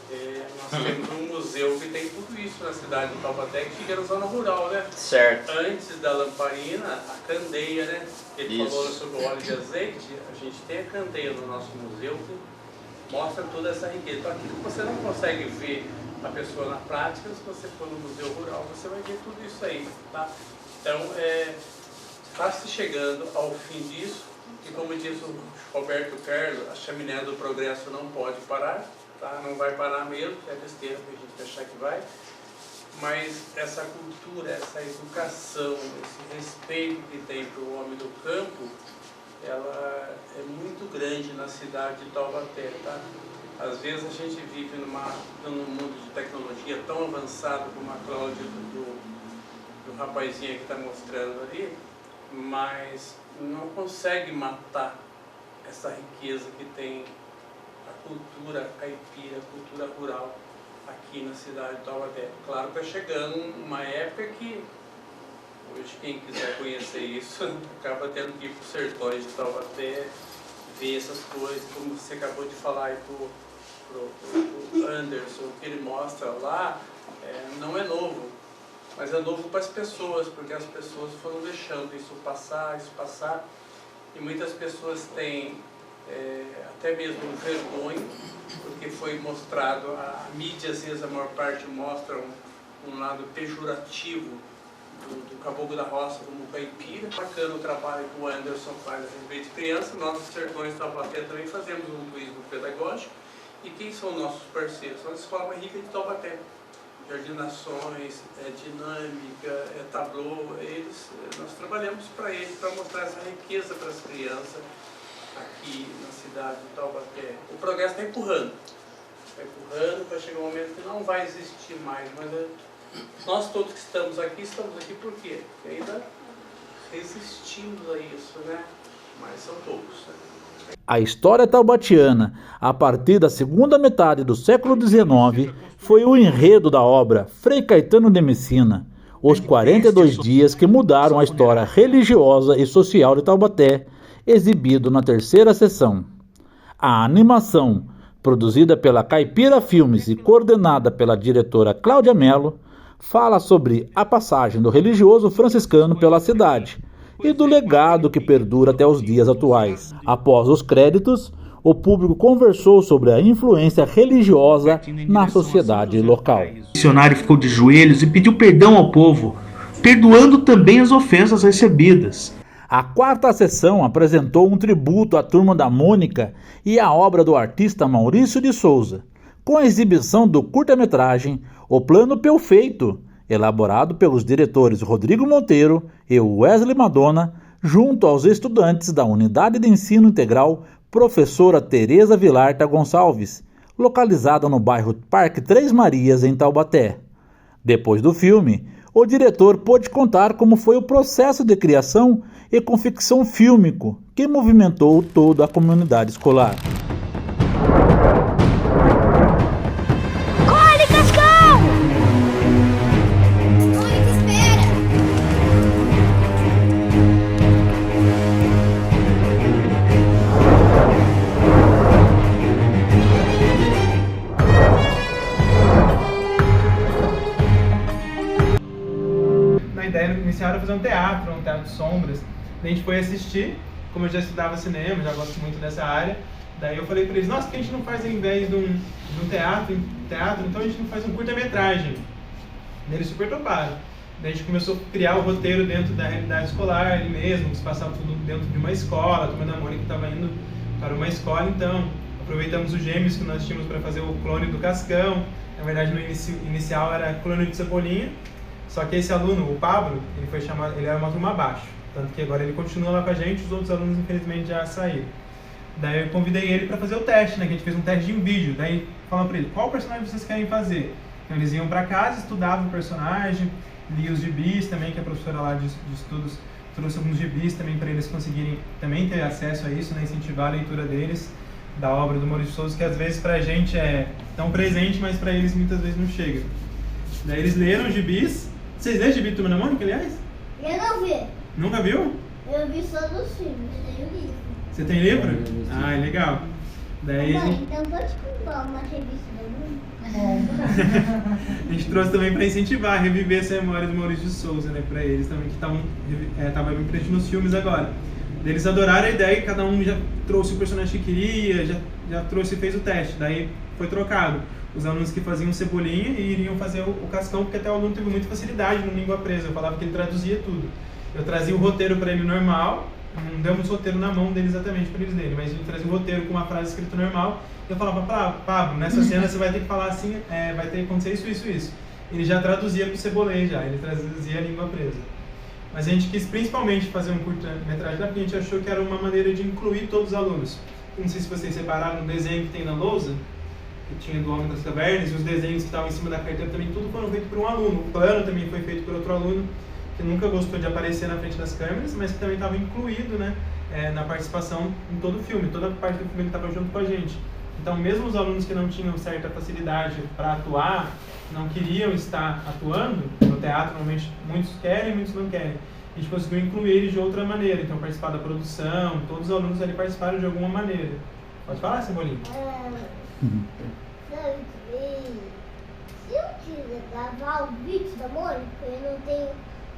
nós temos um museu que tem tudo isso na cidade de Taubaté, que fica na zona rural, né? Certo. Antes da lamparina, a candeia, né? Ele falou sobre o óleo de azeite, a gente tem a candeia no nosso museu que mostra toda essa riqueza. Então aquilo que você não consegue ver a pessoa na prática, se você for no museu rural, você vai ver tudo isso aí, tá? Então, está se chegando ao fim disso, e como diz o Roberto Carlos, a chaminé do progresso não pode parar, tá? Não vai parar mesmo, é besteira para a gente achar que vai, mas essa cultura, essa educação, esse respeito que tem para o homem do campo, ela é muito grande na cidade de Taubaté, tá? Às vezes a gente vive num mundo de tecnologia tão avançado como a Cláudia do rapazinho que está mostrando ali, mas não consegue matar essa riqueza que tem a cultura caipira, a cultura rural aqui na cidade de Taubaté. Claro que está chegando uma época que hoje quem quiser conhecer isso acaba tendo que ir para os Sertões de Taubaté, ver essas coisas, como você acabou de falar aí pro Anderson, o que ele mostra lá não é novo, mas é novo para as pessoas, porque as pessoas foram deixando isso passar, e muitas pessoas têm até mesmo vergonha, porque foi mostrado, a mídia às vezes a maior parte mostra um lado pejorativo do caboclo da roça como caipira. Bacana o trabalho que o Anderson faz a respeito de criança. Nós dos Sertões de Taubaté também fazemos um turismo pedagógico. E quem são nossos parceiros? São a Escola Rica de Taubaté. Jardim Nações, Dinâmica, Tablô, nós trabalhamos para eles, para mostrar essa riqueza para as crianças aqui na cidade de Taubaté. O progresso está empurrando, vai chegar um momento que não vai existir mais, mas Nós todos que estamos aqui por quê? Porque ainda resistimos a isso, né? Mas são poucos, né? A história taubatiana, a partir da segunda metade do século XIX, foi o enredo da obra Frei Caetano de Messina, os 42 dias que mudaram a história religiosa e social de Taubaté, exibido na terceira sessão. A animação, produzida pela Caipira Filmes e coordenada pela diretora Cláudia Mello, fala sobre a passagem do religioso franciscano pela cidade e do legado que perdura até os dias atuais. Após os créditos, o público conversou sobre a influência religiosa na sociedade local. O missionário ficou de joelhos e pediu perdão ao povo, perdoando também as ofensas recebidas. A quarta sessão apresentou um tributo à Turma da Mônica e à obra do artista Maurício de Souza, com a exibição do curta-metragem O Plano Perfeito, elaborado pelos diretores Rodrigo Monteiro e Wesley Madonna, junto aos estudantes da Unidade de Ensino Integral Professora Tereza Vilarta Gonçalves, localizada no bairro Parque Três Marias, em Taubaté. Depois do filme, o diretor pôde contar como foi o processo de criação e confecção fílmico que movimentou toda a comunidade escolar. Corre, Cascão! Mônica, espera! Na ideia inicial era fazer um teatro de sombras. A gente foi assistir, como eu já estudava cinema, já gosto muito dessa área. Daí eu falei para eles, nossa, por que a gente não faz, ao invés de um teatro, então a gente não faz um curta-metragem? Eles super toparam. Daí a gente começou a criar o roteiro dentro da realidade escolar, ele mesmo, que se passava tudo dentro de uma escola, a Turma da Mônica estava indo para uma escola, então aproveitamos os gêmeos que nós tínhamos para fazer o clone do Cascão. Na verdade, no inicial era clone de Cebolinha, só que esse aluno, o Pablo, ele era uma turma abaixo. Tanto que agora ele continua lá com a gente, os outros alunos infelizmente já saíram. Daí eu convidei ele para fazer o teste, né? Que a gente fez um teste de um vídeo. Daí falando para ele, qual personagem vocês querem fazer? Então eles iam para casa, estudavam o personagem, liam os gibis também, que a professora lá de estudos trouxe alguns gibis também para eles conseguirem também ter acesso a isso, né? Incentivar a leitura deles, da obra do Maurício de Souza, que às vezes pra gente é tão presente, mas para eles muitas vezes não chega. Daí eles leram os gibis. Vocês leram o gibi do Turma da Mônica, aliás? Eu não vi. Nunca viu? Eu vi só nos filmes, eu tenho livro. Você tem livro? Ah, é legal. Daí... Mãe, então vou te comprar uma revista da Mônica. A gente trouxe também para incentivar, reviver essa memória do Maurício de Souza, né, para eles também, que estavam bem presente nos filmes agora. Eles adoraram a ideia, cada um já trouxe o personagem que queria, já trouxe e fez o teste, daí foi trocado. Os alunos que faziam Cebolinha e iriam fazer o Cascão, porque até o aluno teve muita facilidade no Língua Presa, eu falava que ele traduzia tudo. Eu trazia o roteiro para ele normal, não demos o roteiro na mão dele exatamente para eles lerem, mas ele trazia o roteiro com uma frase escrita normal, e eu falava, Pablo, nessa cena você vai ter que falar assim, vai ter que acontecer isso. Ele já traduzia para o Cebolinha, ele traduzia a Língua Presa. Mas a gente quis principalmente fazer um curta-metragem porque a gente achou que era uma maneira de incluir todos os alunos. Não sei se vocês separaram o desenho que tem na lousa, que tinha do Homem das Cavernas, e os desenhos que estavam em cima da carteira também, tudo foram feitos por um aluno. O plano também foi feito por outro aluno, que nunca gostou de aparecer na frente das câmeras, mas que também estava incluído, né, na participação em todo o filme. Toda a parte do filme ele estava junto com a gente. Então, mesmo os alunos que não tinham certa facilidade para atuar, não queriam estar atuando no teatro, normalmente muitos querem, muitos não querem. A gente conseguiu incluir eles de outra maneira, então participar da produção, todos os alunos ali participaram de alguma maneira. Pode falar, Cebolinha? Se eu quiser gravar o vídeo da Mônica, eu não tenho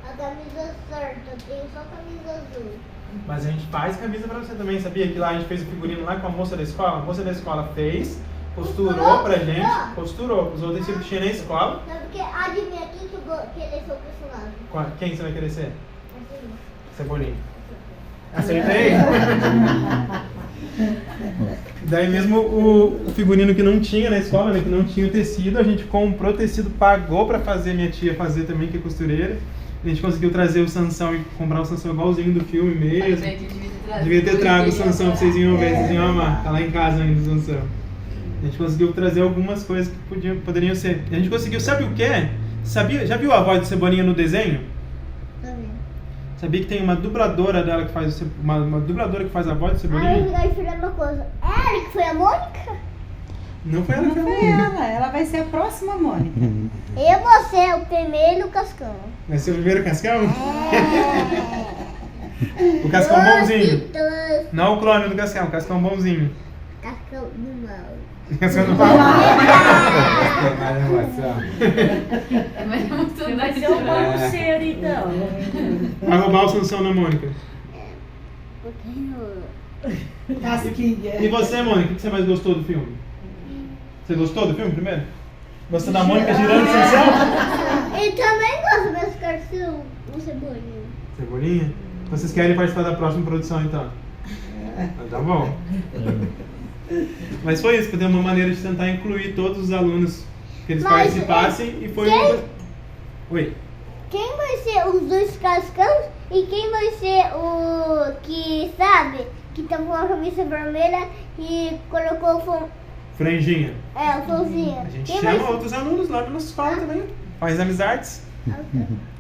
a camisa certa, eu tenho só a camisa azul. Mas a gente faz camisa pra você também, sabia? Que lá a gente fez o figurino lá com a moça da escola. A moça da escola fez, costurou pra gente, costurou. Os outros que tinha na escola. Não, porque adivinha quem que eu vou querer ser o personagem? Quem você vai querer ser? Cebolinha. Acertei? Daí mesmo o figurino que não tinha na escola, né, que não tinha o tecido, a gente comprou o tecido, pagou pra fazer, minha tia fazer também, que é costureira. A gente conseguiu trazer o Sansão e comprar o Sansão igualzinho do filme mesmo. Devia ter trago o Sansão pra vocês iam ver, vocês iam amar. Tá lá em casa ainda o Sansão. A gente conseguiu trazer algumas coisas que poderiam ser. A gente conseguiu, sabe o que? Já viu a voz do Cebolinha no desenho? Também. Sabia que tem uma dubladora dela que faz uma dubladora que faz a voz do Cebolinha? Eu vou ensinar uma coisa. Ela que foi a Mônica? Não foi ela que foi a Foi Mônica. ela vai ser a próxima Mônica. Eu vou ser o primeiro Cascão. Vai ser o primeiro Cascão? O Cascão bonzinho. Não o clone do Cascão, o Cascão bonzinho. Cascão do mal. Cascão do mal. Vai ser o bagunceiro, então. Vai roubar o Sansão na Mônica. E você, Mônica, o que você mais gostou do filme? Você gostou do filme primeiro? Gostou da Mônica girando o Sansão? Eu também gosto desse cartão, o Cebolinha. Cebolinha? Vocês querem participar da próxima produção, então? Tá bom. Mas foi isso, foi uma maneira de tentar incluir todos os alunos que eles participassem e foi uma... Oi? Quem vai ser os dois cascãos e quem vai ser o que, sabe, que tá com a camisa vermelha e colocou o Franjinha. o fãozinho. A gente chama outros alunos lá na nossa escola também, faz amizades.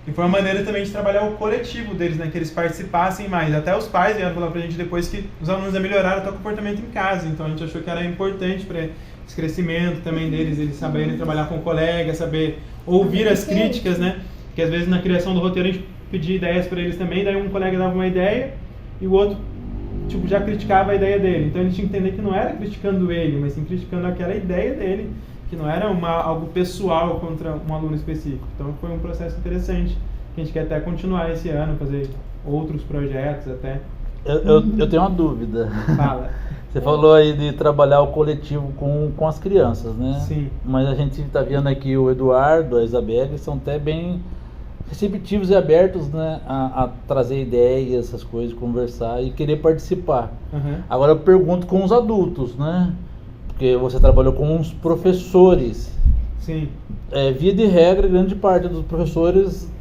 E foi uma maneira também de trabalhar o coletivo deles, né? Que eles participassem mais. Até os pais vieram falar pra gente depois que os alunos já melhoraram até o comportamento em casa. Então a gente achou que era importante para esse crescimento também deles, eles saberem trabalhar com o colega, saber ouvir as críticas, né? Porque às vezes na criação do roteiro a gente pedia ideias para eles também, daí um colega dava uma ideia e o outro tipo, já criticava a ideia dele. Então a gente tinha que entender que não era criticando ele, mas sim criticando aquela ideia dele, que não era algo pessoal contra um aluno específico. Então foi um processo interessante, que a gente quer até continuar esse ano, fazer outros projetos até. Eu tenho uma dúvida. Fala. Você falou aí de trabalhar o coletivo com as crianças, né? Sim. Mas a gente está vendo aqui o Eduardo, a Isabelle, eles são até bem receptivos e abertos, né, a trazer ideias, essas coisas, conversar e querer participar. Uhum. Agora eu pergunto com os adultos, né? Porque você trabalhou com os professores. Sim. Via de regra, grande parte dos professores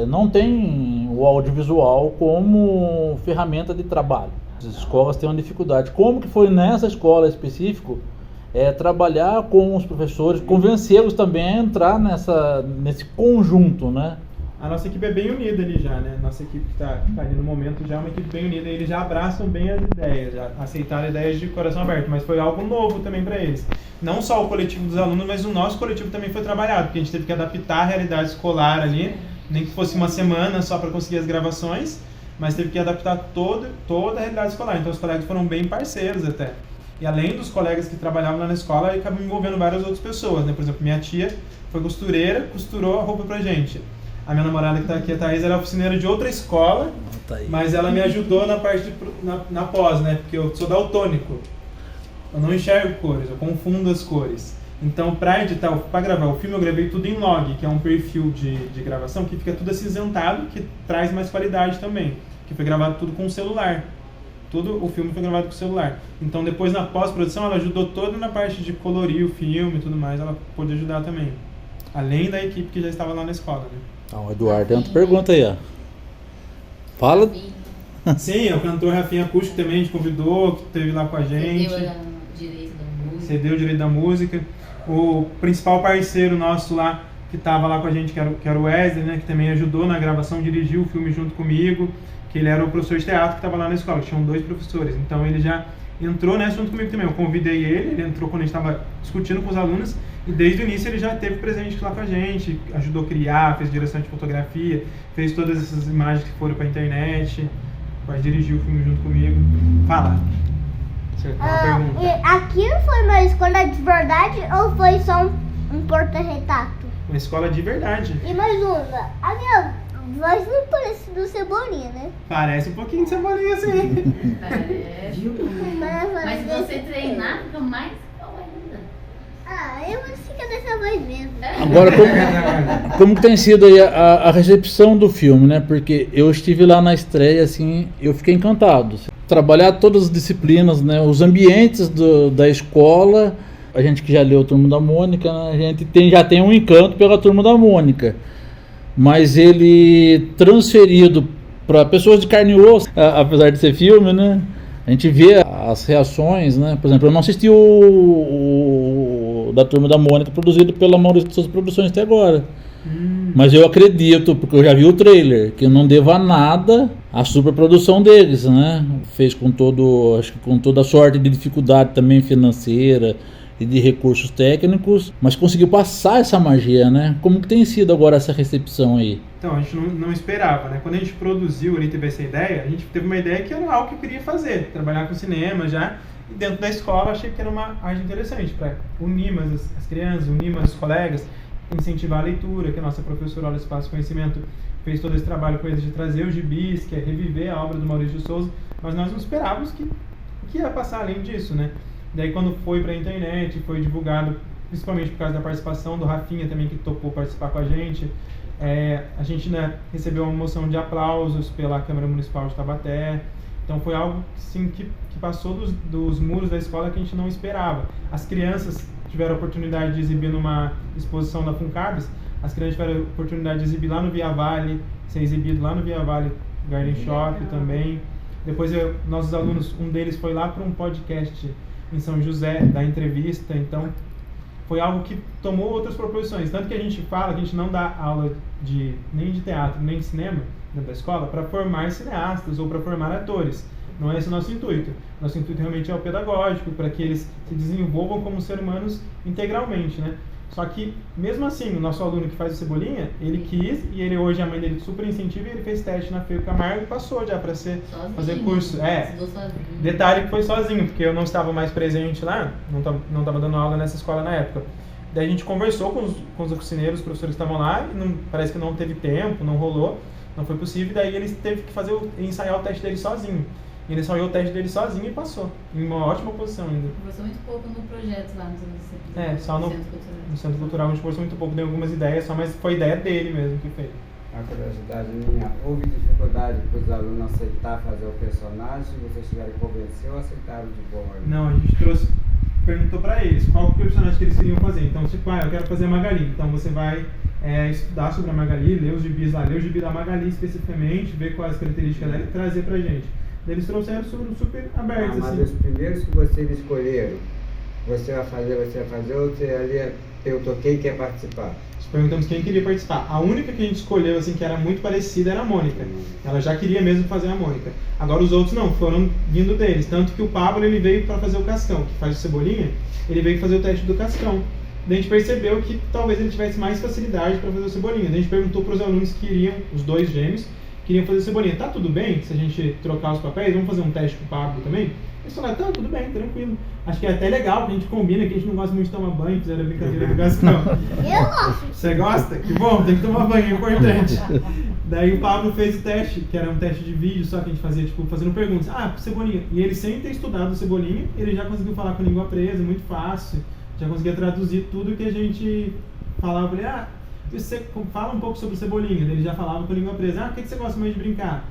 não tem o audiovisual como ferramenta de trabalho. As escolas têm uma dificuldade. Como que foi nessa escola específica trabalhar com os professores, convencê-los também a entrar nesse conjunto, né? A nossa equipe é bem unida ali já, né? Nossa equipe que está ali no momento já é uma equipe bem unida. Eles já abraçam bem as ideias, já aceitaram ideias de coração aberto, mas foi algo novo também para eles. Não só o coletivo dos alunos, mas o nosso coletivo também foi trabalhado, porque a gente teve que adaptar a realidade escolar ali, nem que fosse uma semana só para conseguir as gravações, mas teve que adaptar toda a realidade escolar. Então os colegas foram bem parceiros até. E além dos colegas que trabalhavam lá na escola, acabam envolvendo várias outras pessoas, né? Por exemplo, minha tia foi costureira, costurou a roupa pra gente. A minha namorada que está aqui, a Thaís, ela é oficineira de outra escola, mas ela me ajudou na parte na pós, né? Porque eu sou daltônico. Eu não enxergo cores, eu confundo as cores. Então, para editar, para gravar o filme, eu gravei tudo em log, que é um perfil de gravação que fica tudo acinzentado, que traz mais qualidade também. Que foi gravado tudo com o celular. Tudo o filme foi gravado com o celular. Então, depois na pós-produção, ela ajudou toda na parte de colorir o filme e tudo mais, ela pôde ajudar também. Além da equipe que já estava lá na escola, né? Então, o Eduardo tem outra pergunta aí, ó. Fala. Sim, o cantor Rafinha Acústico também a gente convidou, que esteve lá com a gente. Cedeu o direito da música. O principal parceiro nosso lá, que estava lá com a gente, que era o Wesley, né, que também ajudou na gravação, dirigiu o filme junto comigo, que ele era o professor de teatro que estava lá na escola, que tinham 2 professores. Então ele já entrou nessa junto comigo também. Eu convidei ele entrou quando a gente estava discutindo com os alunos, e desde o início ele já esteve presente lá com a gente, ajudou a criar, fez direção de fotografia, fez todas essas imagens que foram para a internet, dirigiu o filme junto comigo. Fala. Aquilo foi uma escola de verdade ou foi só um porta-retrato? Uma escola de verdade. E mais uma, a minha voz não parece do Cebolinha, né? Parece um pouquinho de Cebolinha, sim. Mas se você treinar, fica mais ainda. Eu vou ficar dessa voz mesmo. Agora, como que tem sido aí a recepção do filme, né? Porque eu estive lá na estreia, assim, eu fiquei encantado. Trabalhar todas as disciplinas, né? Os ambientes da escola, a gente que já leu a Turma da Mônica, né? A gente já tem um encanto pela Turma da Mônica. Mas ele transferido para pessoas de carne e osso, apesar de ser filme, né? A gente vê as reações, né? Por exemplo, eu não assisti o da Turma da Mônica, produzido pela Maurício de Souza Produções até agora. Mas eu acredito, porque eu já vi o trailer, que não deva nada à superprodução deles, né? Fez com acho que com toda a sorte de dificuldade também financeira e de recursos técnicos, mas conseguiu passar essa magia, né? Como que tem sido agora essa recepção aí? Então, a gente não esperava, né? Quando a gente produziu, ele teve essa ideia, a gente teve uma ideia que era algo que eu queria fazer, trabalhar com cinema já, e dentro da escola achei que era uma arte interessante, para unir mais as crianças, unir mais os colegas, incentivar a leitura, que a nossa professora Olha Espaço Conhecimento fez todo esse trabalho com eles de trazer os gibis, que é reviver a obra do Maurício de Souza, mas nós não esperávamos que ia passar além disso, né? Daí quando foi para a internet, foi divulgado, principalmente por causa da participação do Rafinha também, que topou participar com a gente né, recebeu uma moção de aplausos pela Câmara Municipal de Taubaté. Então foi algo assim, que passou dos muros da escola que a gente não esperava. As crianças tiveram a oportunidade de exibir numa exposição da Funcabes, as crianças tiveram a oportunidade de exibir lá no Via Vale, ser exibido lá no Via Vale Garden Shop também. Depois nossos alunos, um deles foi lá para um podcast em São José, da entrevista, então foi algo que tomou outras proporções. Tanto que a gente fala que a gente não dá aula nem de teatro, nem de cinema dentro da escola para formar cineastas ou para formar atores. Não é esse o nosso intuito. Nosso intuito realmente é o pedagógico, para que eles se desenvolvam como seres humanos integralmente, né? Só que, mesmo assim, o nosso aluno que faz o Cebolinha, ele quis, e ele hoje, a mãe dele super incentiva, e ele fez teste na Feio Camargo e passou já para fazer curso. Detalhe que foi sozinho, porque eu não estava mais presente lá, não estava dando aula nessa escola na época. Daí a gente conversou com os oficineiros, os professores que estavam lá, e parece que não teve tempo, não rolou, não foi possível, e daí ele teve que ensaiar o teste dele sozinho. Ele ensaiou o teste dele sozinho e passou, em uma ótima posição ainda. Conversou muito pouco no projeto lá no só no Centro Cultural a gente conversou muito pouco, deu algumas ideias só, mas foi ideia dele mesmo que fez. A curiosidade minha, houve dificuldade para os alunos aceitar fazer o personagem? Vocês tiveram que convencer ou aceitaram de boa? Não, a gente perguntou para eles qual o personagem que eles queriam fazer. Então, tipo, eu quero fazer a Magali. Então você vai estudar sobre a Magali, ler os gibis lá, ler o gibi da Magali especificamente, ver quais as características dela e trazer pra gente. Eles trouxeram super abertos, mas assim. os primeiros que vocês escolheram, você vai fazer, ou você ali perguntou quem quer participar? Nós perguntamos quem queria participar. A única que a gente escolheu, assim, que era muito parecida, era a Mônica. Ela já queria mesmo fazer a Mônica. Agora os outros não, foram vindo deles. Tanto que o Pablo, ele veio para fazer o Cascão, que faz o Cebolinha, ele veio fazer o teste do Cascão. Daí a gente percebeu que talvez ele tivesse mais facilidade para fazer o Cebolinha. Daí a gente perguntou para os alunos que queriam, os dois gêmeos, queriam fazer o Cebolinha. Tá tudo bem se a gente trocar os papéis? Vamos fazer um teste com o Pablo também? Eles falaram, tá, tudo bem, tranquilo. Acho que é até legal, que a gente combina, que a gente não gosta muito de tomar banho, fizeram a brincadeira do Cascão. Eu gosto. Você gosta? Que bom, tem que tomar banho, é importante. Daí o Pablo fez o teste, que era um teste de vídeo, só que a gente fazia, tipo, fazendo perguntas. Cebolinha. E ele, sem ter estudado o Cebolinha, ele já conseguiu falar com a língua presa, muito fácil. Já conseguia traduzir tudo que a gente falava. Ele, você fala um pouco sobre o Cebolinha. Ele já falava com a língua presa. O que você gosta mais de brincar?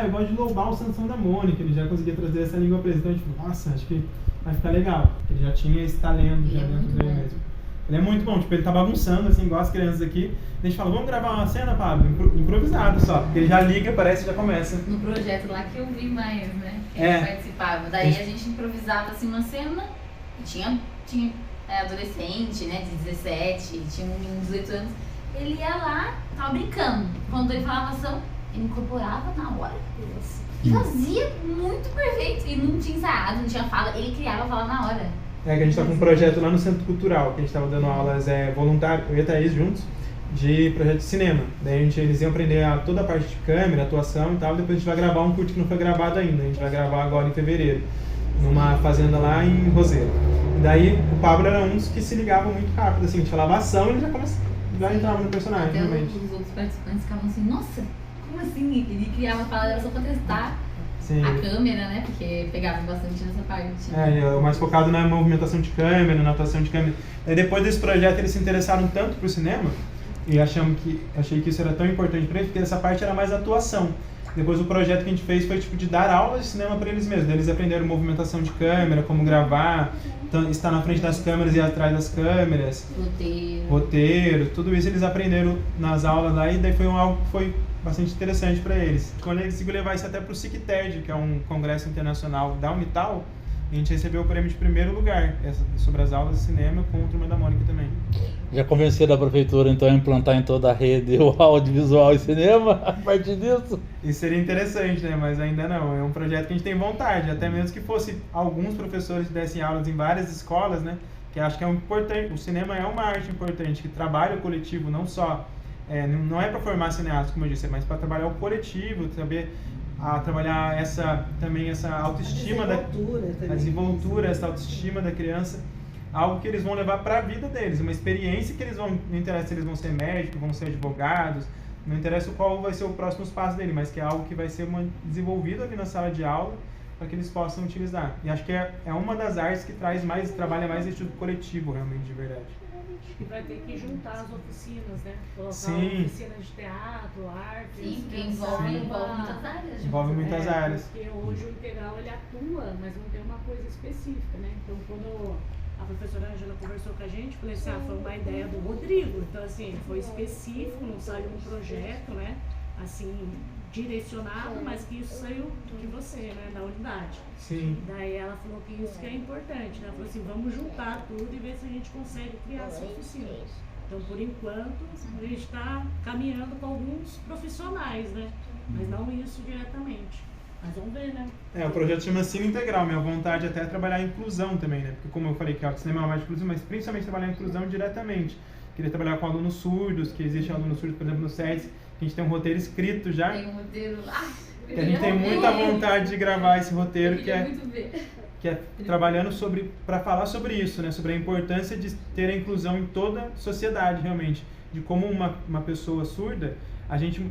Eu gosto de louvar o Sansão da Mônica. Ele já conseguia trazer essa língua presa. Então a gente falou, nossa, acho que vai ficar legal. Ele já tinha esse talento já dentro dele mesmo. Ele é muito bom, tipo, ele tá bagunçando, assim, igual as crianças aqui. A gente fala, vamos gravar uma cena, Pablo? Improvisado só. Porque ele já liga, parece, já começa. No projeto lá que eu vi mais, né? Que ele participava. Daí a gente improvisava, assim, uma cena. E tinha adolescente, né, de 17, tinha um menino de 18 anos. Ele ia lá, tava brincando. Quando ele falava ação, ele incorporava na hora. E fazia muito perfeito. E não tinha ensaiado, não tinha fala. Ele criava a fala na hora. Que a gente tá com um projeto lá no Centro Cultural, que a gente tava dando aulas voluntárias, eu e a Thaís juntos, de projeto de cinema. Daí eles iam aprender toda a parte de câmera, atuação e tal. Depois a gente vai gravar um curto que não foi gravado ainda. A gente vai gravar agora em fevereiro, numa fazenda lá em Roseiro. E daí o Pablo era um dos que se ligava muito rápido, assim, a gente falava ação e ele já entrava no personagem, até realmente. Os outros participantes ficavam assim, nossa, como assim? Ele criava a palavra só pra testar a câmera, né? Porque pegava bastante nessa parte. Mais focado na movimentação de câmera, na atuação de câmera. Daí depois desse projeto eles se interessaram tanto pro cinema, e achei que isso era tão importante pra eles, porque essa parte era mais atuação. Depois o projeto que a gente fez foi tipo de dar aulas de cinema para eles mesmos. Eles aprenderam movimentação de câmera, como gravar, estar na frente das câmeras e atrás das câmeras. Roteiro, tudo isso eles aprenderam nas aulas lá, e daí foi algo que foi bastante interessante para eles. Quando eles conseguiram levar isso até para o CICTED, que é um congresso internacional da Unital, E a gente recebeu o prêmio de primeiro lugar sobre as aulas de cinema com a Turma da Mônica também. Já convenceram a prefeitura então a implantar em toda a rede o audiovisual e cinema a partir disso? Isso seria interessante, né? Mas ainda não. É um projeto que a gente tem vontade, até mesmo que fosse alguns professores que dessem aulas em várias escolas, né? Que acho que é importante. O cinema é uma arte importante, que trabalha o coletivo, não só... não é para formar cineastas, como eu disse, mas para trabalhar o coletivo, saber trabalhar essa autoestima, a desenvoltura, essa autoestima da criança, algo que eles vão levar para a vida deles, uma experiência que eles vão, não interessa se eles vão ser médicos, vão ser advogados, não interessa qual vai ser o próximo passo dele, mas que é algo que vai ser desenvolvido ali na sala de aula para que eles possam utilizar. E acho que é uma das artes que trabalha mais esse tipo coletivo, realmente, de verdade. E vai ter que juntar as oficinas, né? Colocar oficinas de teatro, arte. Sim, que envolve muitas áreas. Envolve muitas áreas. Porque hoje o integral ele atua, mas não tem uma coisa específica, né? Então quando a professora Ângela conversou com a gente, falei assim, foi uma ideia do Rodrigo. Então assim, foi específico, não saiu um projeto, né? Assim, direcionado, mas que isso saiu de você, né, da unidade. Sim. Daí ela falou que isso que é importante, né? Ela falou assim, vamos juntar tudo e ver se a gente consegue criar essa oficina. Então, por enquanto, a gente está caminhando com alguns profissionais, né? Mas não isso diretamente. Mas vamos ver, né? O projeto chama Cine Integral. Minha vontade até é trabalhar a inclusão também, né? Porque como eu falei que o cinema é mais inclusivo, mas principalmente trabalhar a inclusão diretamente. Queria trabalhar com alunos surdos, que existe alunos surdos, por exemplo, no SEDES, que a gente tem um roteiro escrito já. Tem um roteiro lá. Que a gente tem muita vontade de gravar esse roteiro, que é trabalhando para falar sobre isso, né? Sobre a importância de ter a inclusão em toda a sociedade, realmente. De como uma pessoa surda,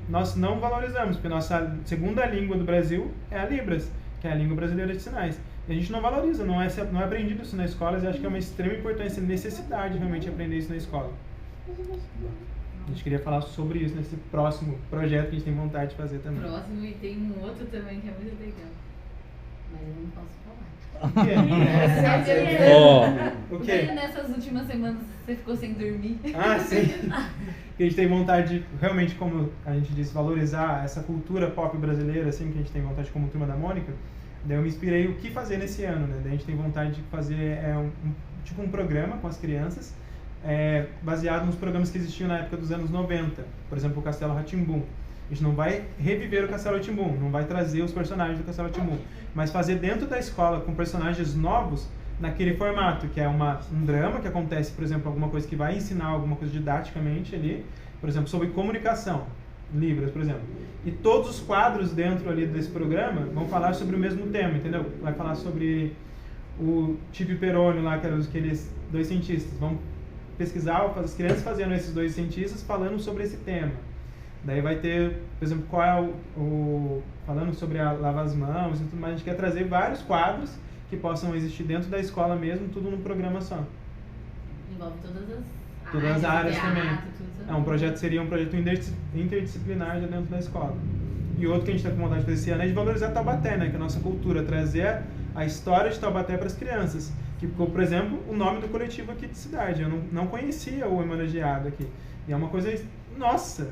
nós não valorizamos, porque a nossa segunda língua do Brasil é a Libras, que é a língua brasileira de sinais. E a gente não valoriza, não é aprendido isso na escola, e acho que é uma extrema importância, necessidade realmente aprender isso na escola. A gente queria falar sobre isso nesse próximo projeto que a gente tem vontade de fazer também. Próximo, e tem um outro também que é muito legal. Mas eu não posso falar. O quê? Nessas últimas semanas você ficou sem dormir. Ah, sim. Que a gente tem vontade de, realmente, como a gente disse, valorizar essa cultura pop brasileira, assim, que a gente tem vontade como Turma da Mônica. Daí eu me inspirei o que fazer nesse ano, né? Daí a gente tem vontade de fazer um programa com as crianças, baseado nos programas que existiam na época dos anos 90, por exemplo, o Castelo Rá-Tim-Bum. A gente não vai reviver o Castelo Rá-Tim-Bum, não vai trazer os personagens do Castelo Rá-Tim-Bum, mas fazer dentro da escola com personagens novos naquele formato, que é um drama que acontece, por exemplo, alguma coisa que vai ensinar alguma coisa didaticamente ali, por exemplo, sobre comunicação, Libras, por exemplo. E todos os quadros dentro ali desse programa vão falar sobre o mesmo tema, entendeu? Vai falar sobre o Tipo Perônio lá, que eram aqueles dois cientistas. Vão pesquisar, as crianças fazendo esses dois cientistas falando sobre esse tema. Daí vai ter, por exemplo, qual é falando sobre a lavar as mãos e tudo mais. A gente quer trazer vários quadros que possam existir dentro da escola mesmo, tudo num programa só. Envolve todas as áreas teatro, também. Seria um projeto interdisciplinar já dentro da escola. E outro que a gente está com vontade de fazer esse ano é de valorizar Taubaté, né, que é a nossa cultura, trazer a história de Taubaté para as crianças. Que ficou, por exemplo, o nome do coletivo aqui de cidade. Eu não conhecia o homenageado aqui. E é uma coisa, nossa,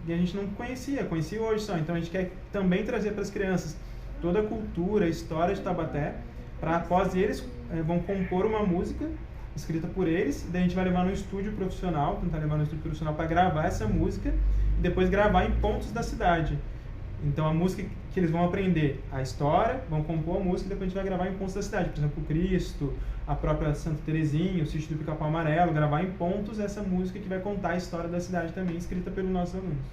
e a gente não conhecia hoje só. Então a gente quer também trazer para as crianças toda a cultura, a história de Taubaté, para após eles vão compor uma música escrita por eles, e daí a gente vai levar no estúdio profissional, tentar levar no estúdio profissional para gravar essa música e depois gravar em pontos da cidade. Então a música que eles vão aprender, a história, vão compor a música e depois a gente vai gravar em pontos da cidade. Por exemplo, o Cristo, a própria Santa Terezinha, o Sítio do Pica-Pau Amarelo, gravar em pontos essa música que vai contar a história da cidade também, escrita pelos nossos alunos.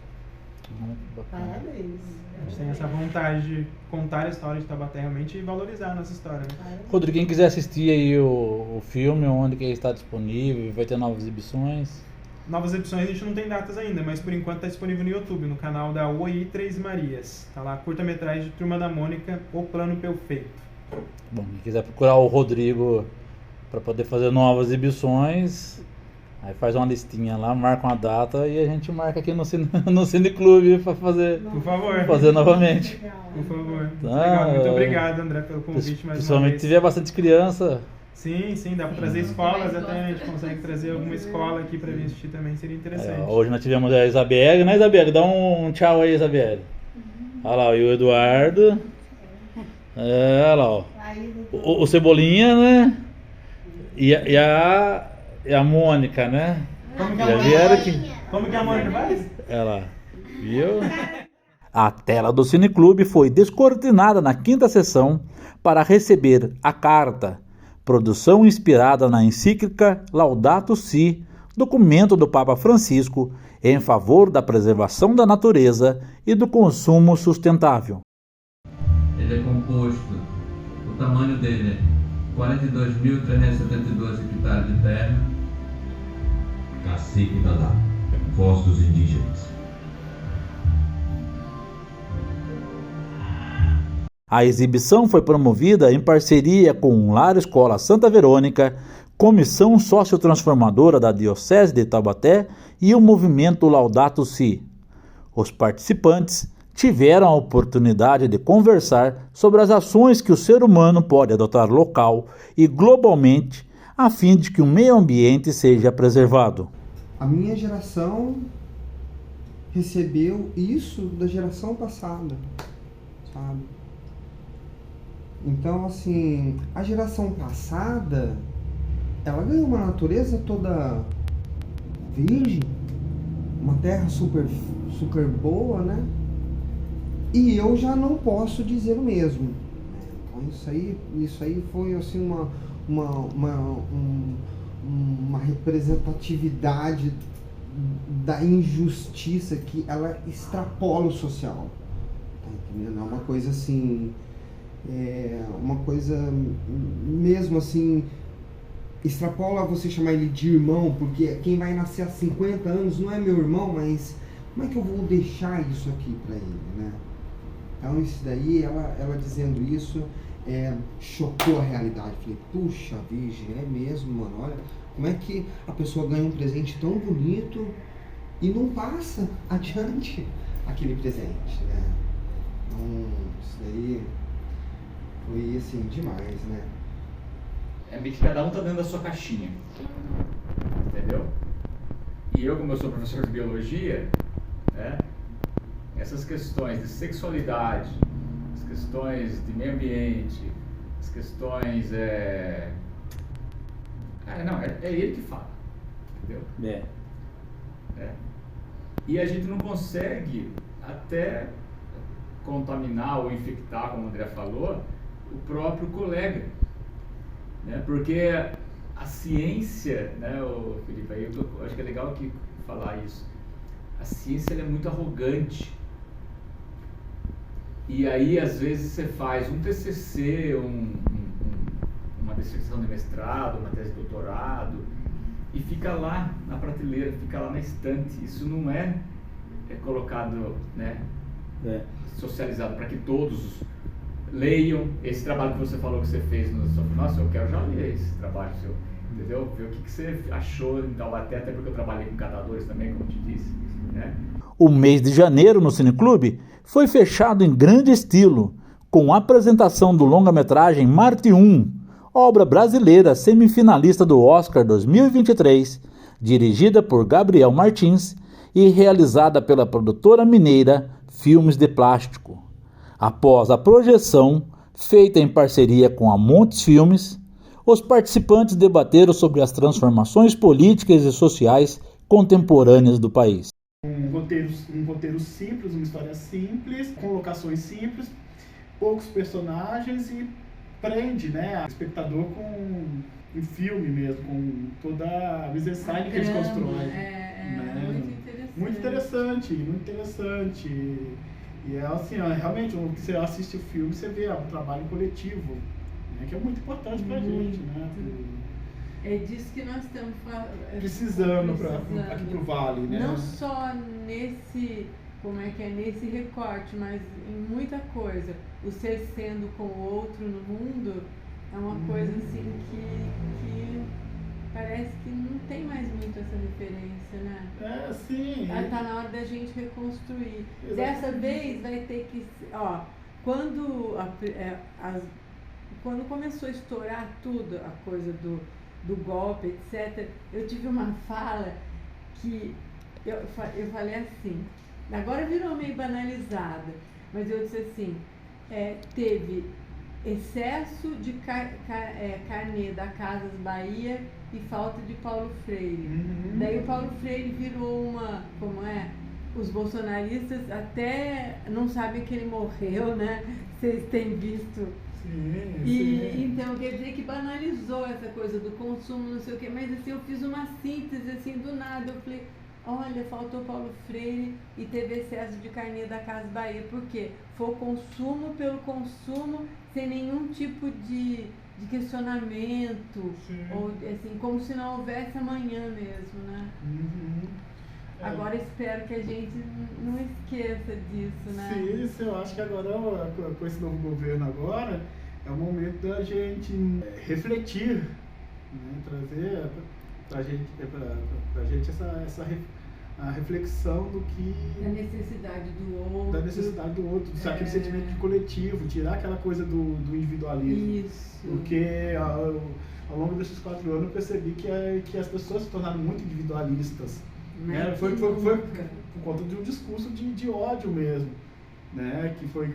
Parabéns. A gente tem essa vontade de contar a história de Taubaté realmente e valorizar a nossa história. Né? Rodrigo, quem quiser assistir aí o filme, onde que ele está disponível, vai ter novas exibições? Novas edições a gente não tem datas ainda, mas por enquanto está disponível no YouTube, no canal da OI Três Marias. Tá lá, curta-metragem de Turma da Mônica, O Plano Perfeito. Bom, quem quiser procurar o Rodrigo para poder fazer novas exibições, aí faz uma listinha lá, marca uma data e a gente marca aqui no Cineclube para fazer, por favor, fazer novamente. Por favor. Legal, muito obrigado, André, pelo convite mais uma vez. Principalmente se tiver bastante criança. Sim, dá para trazer escolas até, a gente consegue trazer alguma escola aqui para vir assistir também, seria interessante. Hoje nós tivemos a Isabelle, né, Isabelle? Dá um tchau aí, Isabelle. Olha lá, e o Eduardo. Olha lá, ó. o Cebolinha, né? E a Mônica, né? Como que Já a Mônica vieram faz? aqui. Como que a Mônica faz? Ela, viu? A tela do Cineclube foi descortinada na 5ª sessão para receber a carta, produção inspirada na encíclica Laudato Si, documento do Papa Francisco em favor da preservação da natureza e do consumo sustentável. Ele é composto, o tamanho dele é 42.372 hectares de terra. Cacique Dadá, voz dos indígenas. A exibição foi promovida em parceria com o Lar Escola Santa Verônica, Comissão Sociotransformadora da Diocese de Taubaté e o movimento Laudato Si. Os participantes tiveram a oportunidade de conversar sobre as ações que o ser humano pode adotar local e globalmente a fim de que o meio ambiente seja preservado. A minha geração recebeu isso da geração passada, sabe? Então, assim, a geração passada, ela ganhou uma natureza toda virgem, uma terra super boa, né? E eu já não posso dizer o mesmo. Então, isso aí foi, assim, uma representatividade da injustiça que ela extrapola o social. Tá entendendo? É uma coisa assim... uma coisa mesmo assim, extrapola você chamar ele de irmão, porque quem vai nascer há 50 anos não é meu irmão, mas como é que eu vou deixar isso aqui para ele, né? Então isso daí, ela dizendo isso, chocou a realidade. Falei, puxa virgem, é mesmo, mano, olha, como é que a pessoa ganha um presente tão bonito e não passa adiante aquele presente, né? Então, isso daí foi assim, demais, né? É meio que cada um tá dentro da sua caixinha, entendeu? E eu, como eu sou professor de biologia, né, essas questões de sexualidade, as questões de meio ambiente, as questões é ele que fala, entendeu? E a gente não consegue até contaminar ou infectar, como o André falou, o próprio colega, né? Porque a ciência, né, Felipe, aí eu acho que é legal aqui falar isso, a ciência ela é muito arrogante, e aí às vezes você faz um TCC, uma dissertação de mestrado, uma tese de doutorado, e fica lá na prateleira, fica lá na estante, isso não é colocado, né, socializado para que todos leiam esse trabalho que você falou que você fez no seu... Nossa, eu quero já ler esse trabalho seu, entendeu? Ver o que você achou em Taubaté, até porque eu trabalhei com catadores também, como te disse, né? O mês de janeiro no Cineclube foi fechado em grande estilo, com a apresentação do longa-metragem Marte 1, obra brasileira semifinalista do Oscar 2023, dirigida por Gabriel Martins e realizada pela produtora mineira Filmes de Plástico. Após a projeção, feita em parceria com a Montes Filmes, os participantes debateram sobre as transformações políticas e sociais contemporâneas do país. Um roteiro simples, uma história simples, com locações simples, poucos personagens e prende, né, o espectador com um filme mesmo, com toda a mise-en-scène que eles constroem. Muito interessante. E é assim, realmente, quando você assiste o filme, você vê um trabalho coletivo, né, que é muito importante pra gente, né? É disso que nós estamos precisando aqui pro Vale, né? Não só nesse, nesse recorte, mas em muita coisa. O ser sendo com o outro no mundo é uma coisa assim que parece que não tem mais muito essa referência, né? Sim. Tá na hora da gente reconstruir. Exatamente. Dessa vez vai ter que... Quando começou a estourar tudo, a coisa do golpe, etc., eu tive uma fala que eu falei assim, agora virou meio banalizada, mas eu disse assim, teve excesso de carnê da Casas Bahia e falta de Paulo Freire. Daí o Paulo Freire virou os bolsonaristas até não sabem que ele morreu, né? Vocês têm visto. Então quer dizer que banalizou essa coisa do consumo, não sei o que, mas assim, eu fiz uma síntese assim do nada, eu falei, olha, faltou Paulo Freire e teve excesso de carnê da Casa Bahia, por quê? Foi o consumo pelo consumo, sem nenhum tipo de questionamento, ou assim, como se não houvesse amanhã mesmo, né? Agora espero que a gente não esqueça disso, né? Sim, isso eu acho que agora, com esse novo governo agora, é o momento da gente refletir, né? Trazer pra gente a reflexão do que... Da necessidade do outro. Da necessidade do outro, aquele sentimento de coletivo, tirar aquela coisa do individualismo. Isso. Porque ao longo desses 4 anos eu percebi que as pessoas se tornaram muito individualistas. Né? Foi por conta de um discurso de ódio mesmo, né? que foi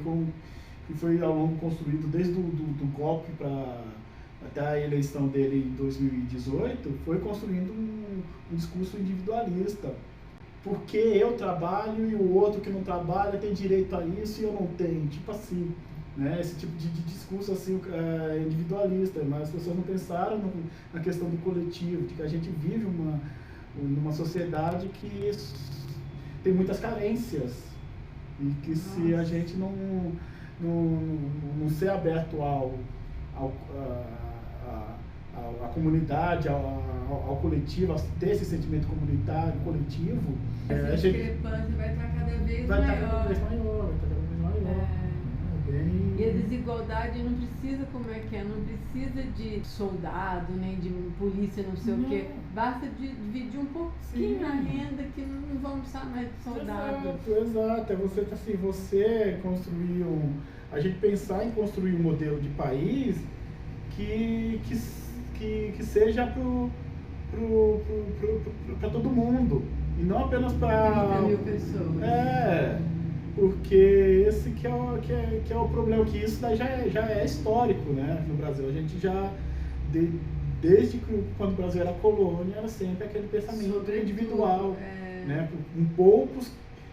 ao longo construído desde do golpe até a eleição dele em 2018, foi construindo um discurso individualista. Porque eu trabalho e o outro que não trabalha tem direito a isso e eu não tenho, tipo assim, né? Esse tipo de discurso assim, individualista, mas as pessoas não pensaram na questão do coletivo, de que a gente vive numa sociedade que tem muitas carências e que se a gente não ser aberto à comunidade, ao coletivo, a ter esse sentimento comunitário, coletivo, a discrepância vai estar cada vez maior. E a desigualdade não precisa, não precisa de soldado, nem de polícia, não sei o quê. Basta dividir um pouquinho a renda que não vamos precisar mais de soldado. Exato. É você construir a gente pensar em construir um modelo de país que seja para todo mundo. E não apenas para 30 mil pessoas. Porque esse que é o problema, que isso daí já é histórico, né, no Brasil. A gente já, desde quando o Brasil era colônia, era sempre aquele pensamento individual, né, com poucos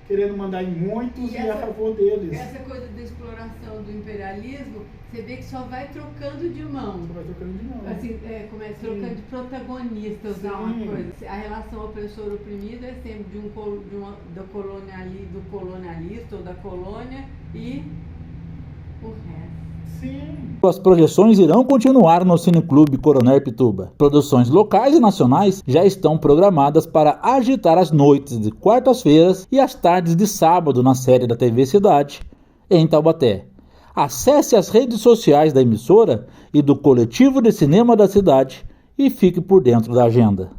querendo mandar em muitos e a favor deles. Essa coisa da exploração do imperialismo, você vê que só vai trocando de mão. Assim, trocando de protagonista, usar uma coisa. A relação opressor-oprimido é sempre do colonialista ou da colônia e o resto. As projeções irão continuar no Cineclube Coronel Pituba. Produções locais e nacionais já estão programadas para agitar as noites de quartas-feiras e as tardes de sábado na série da TV Cidade, em Taubaté. Acesse as redes sociais da emissora e do Coletivo de Cinema da Cidade e fique por dentro da agenda.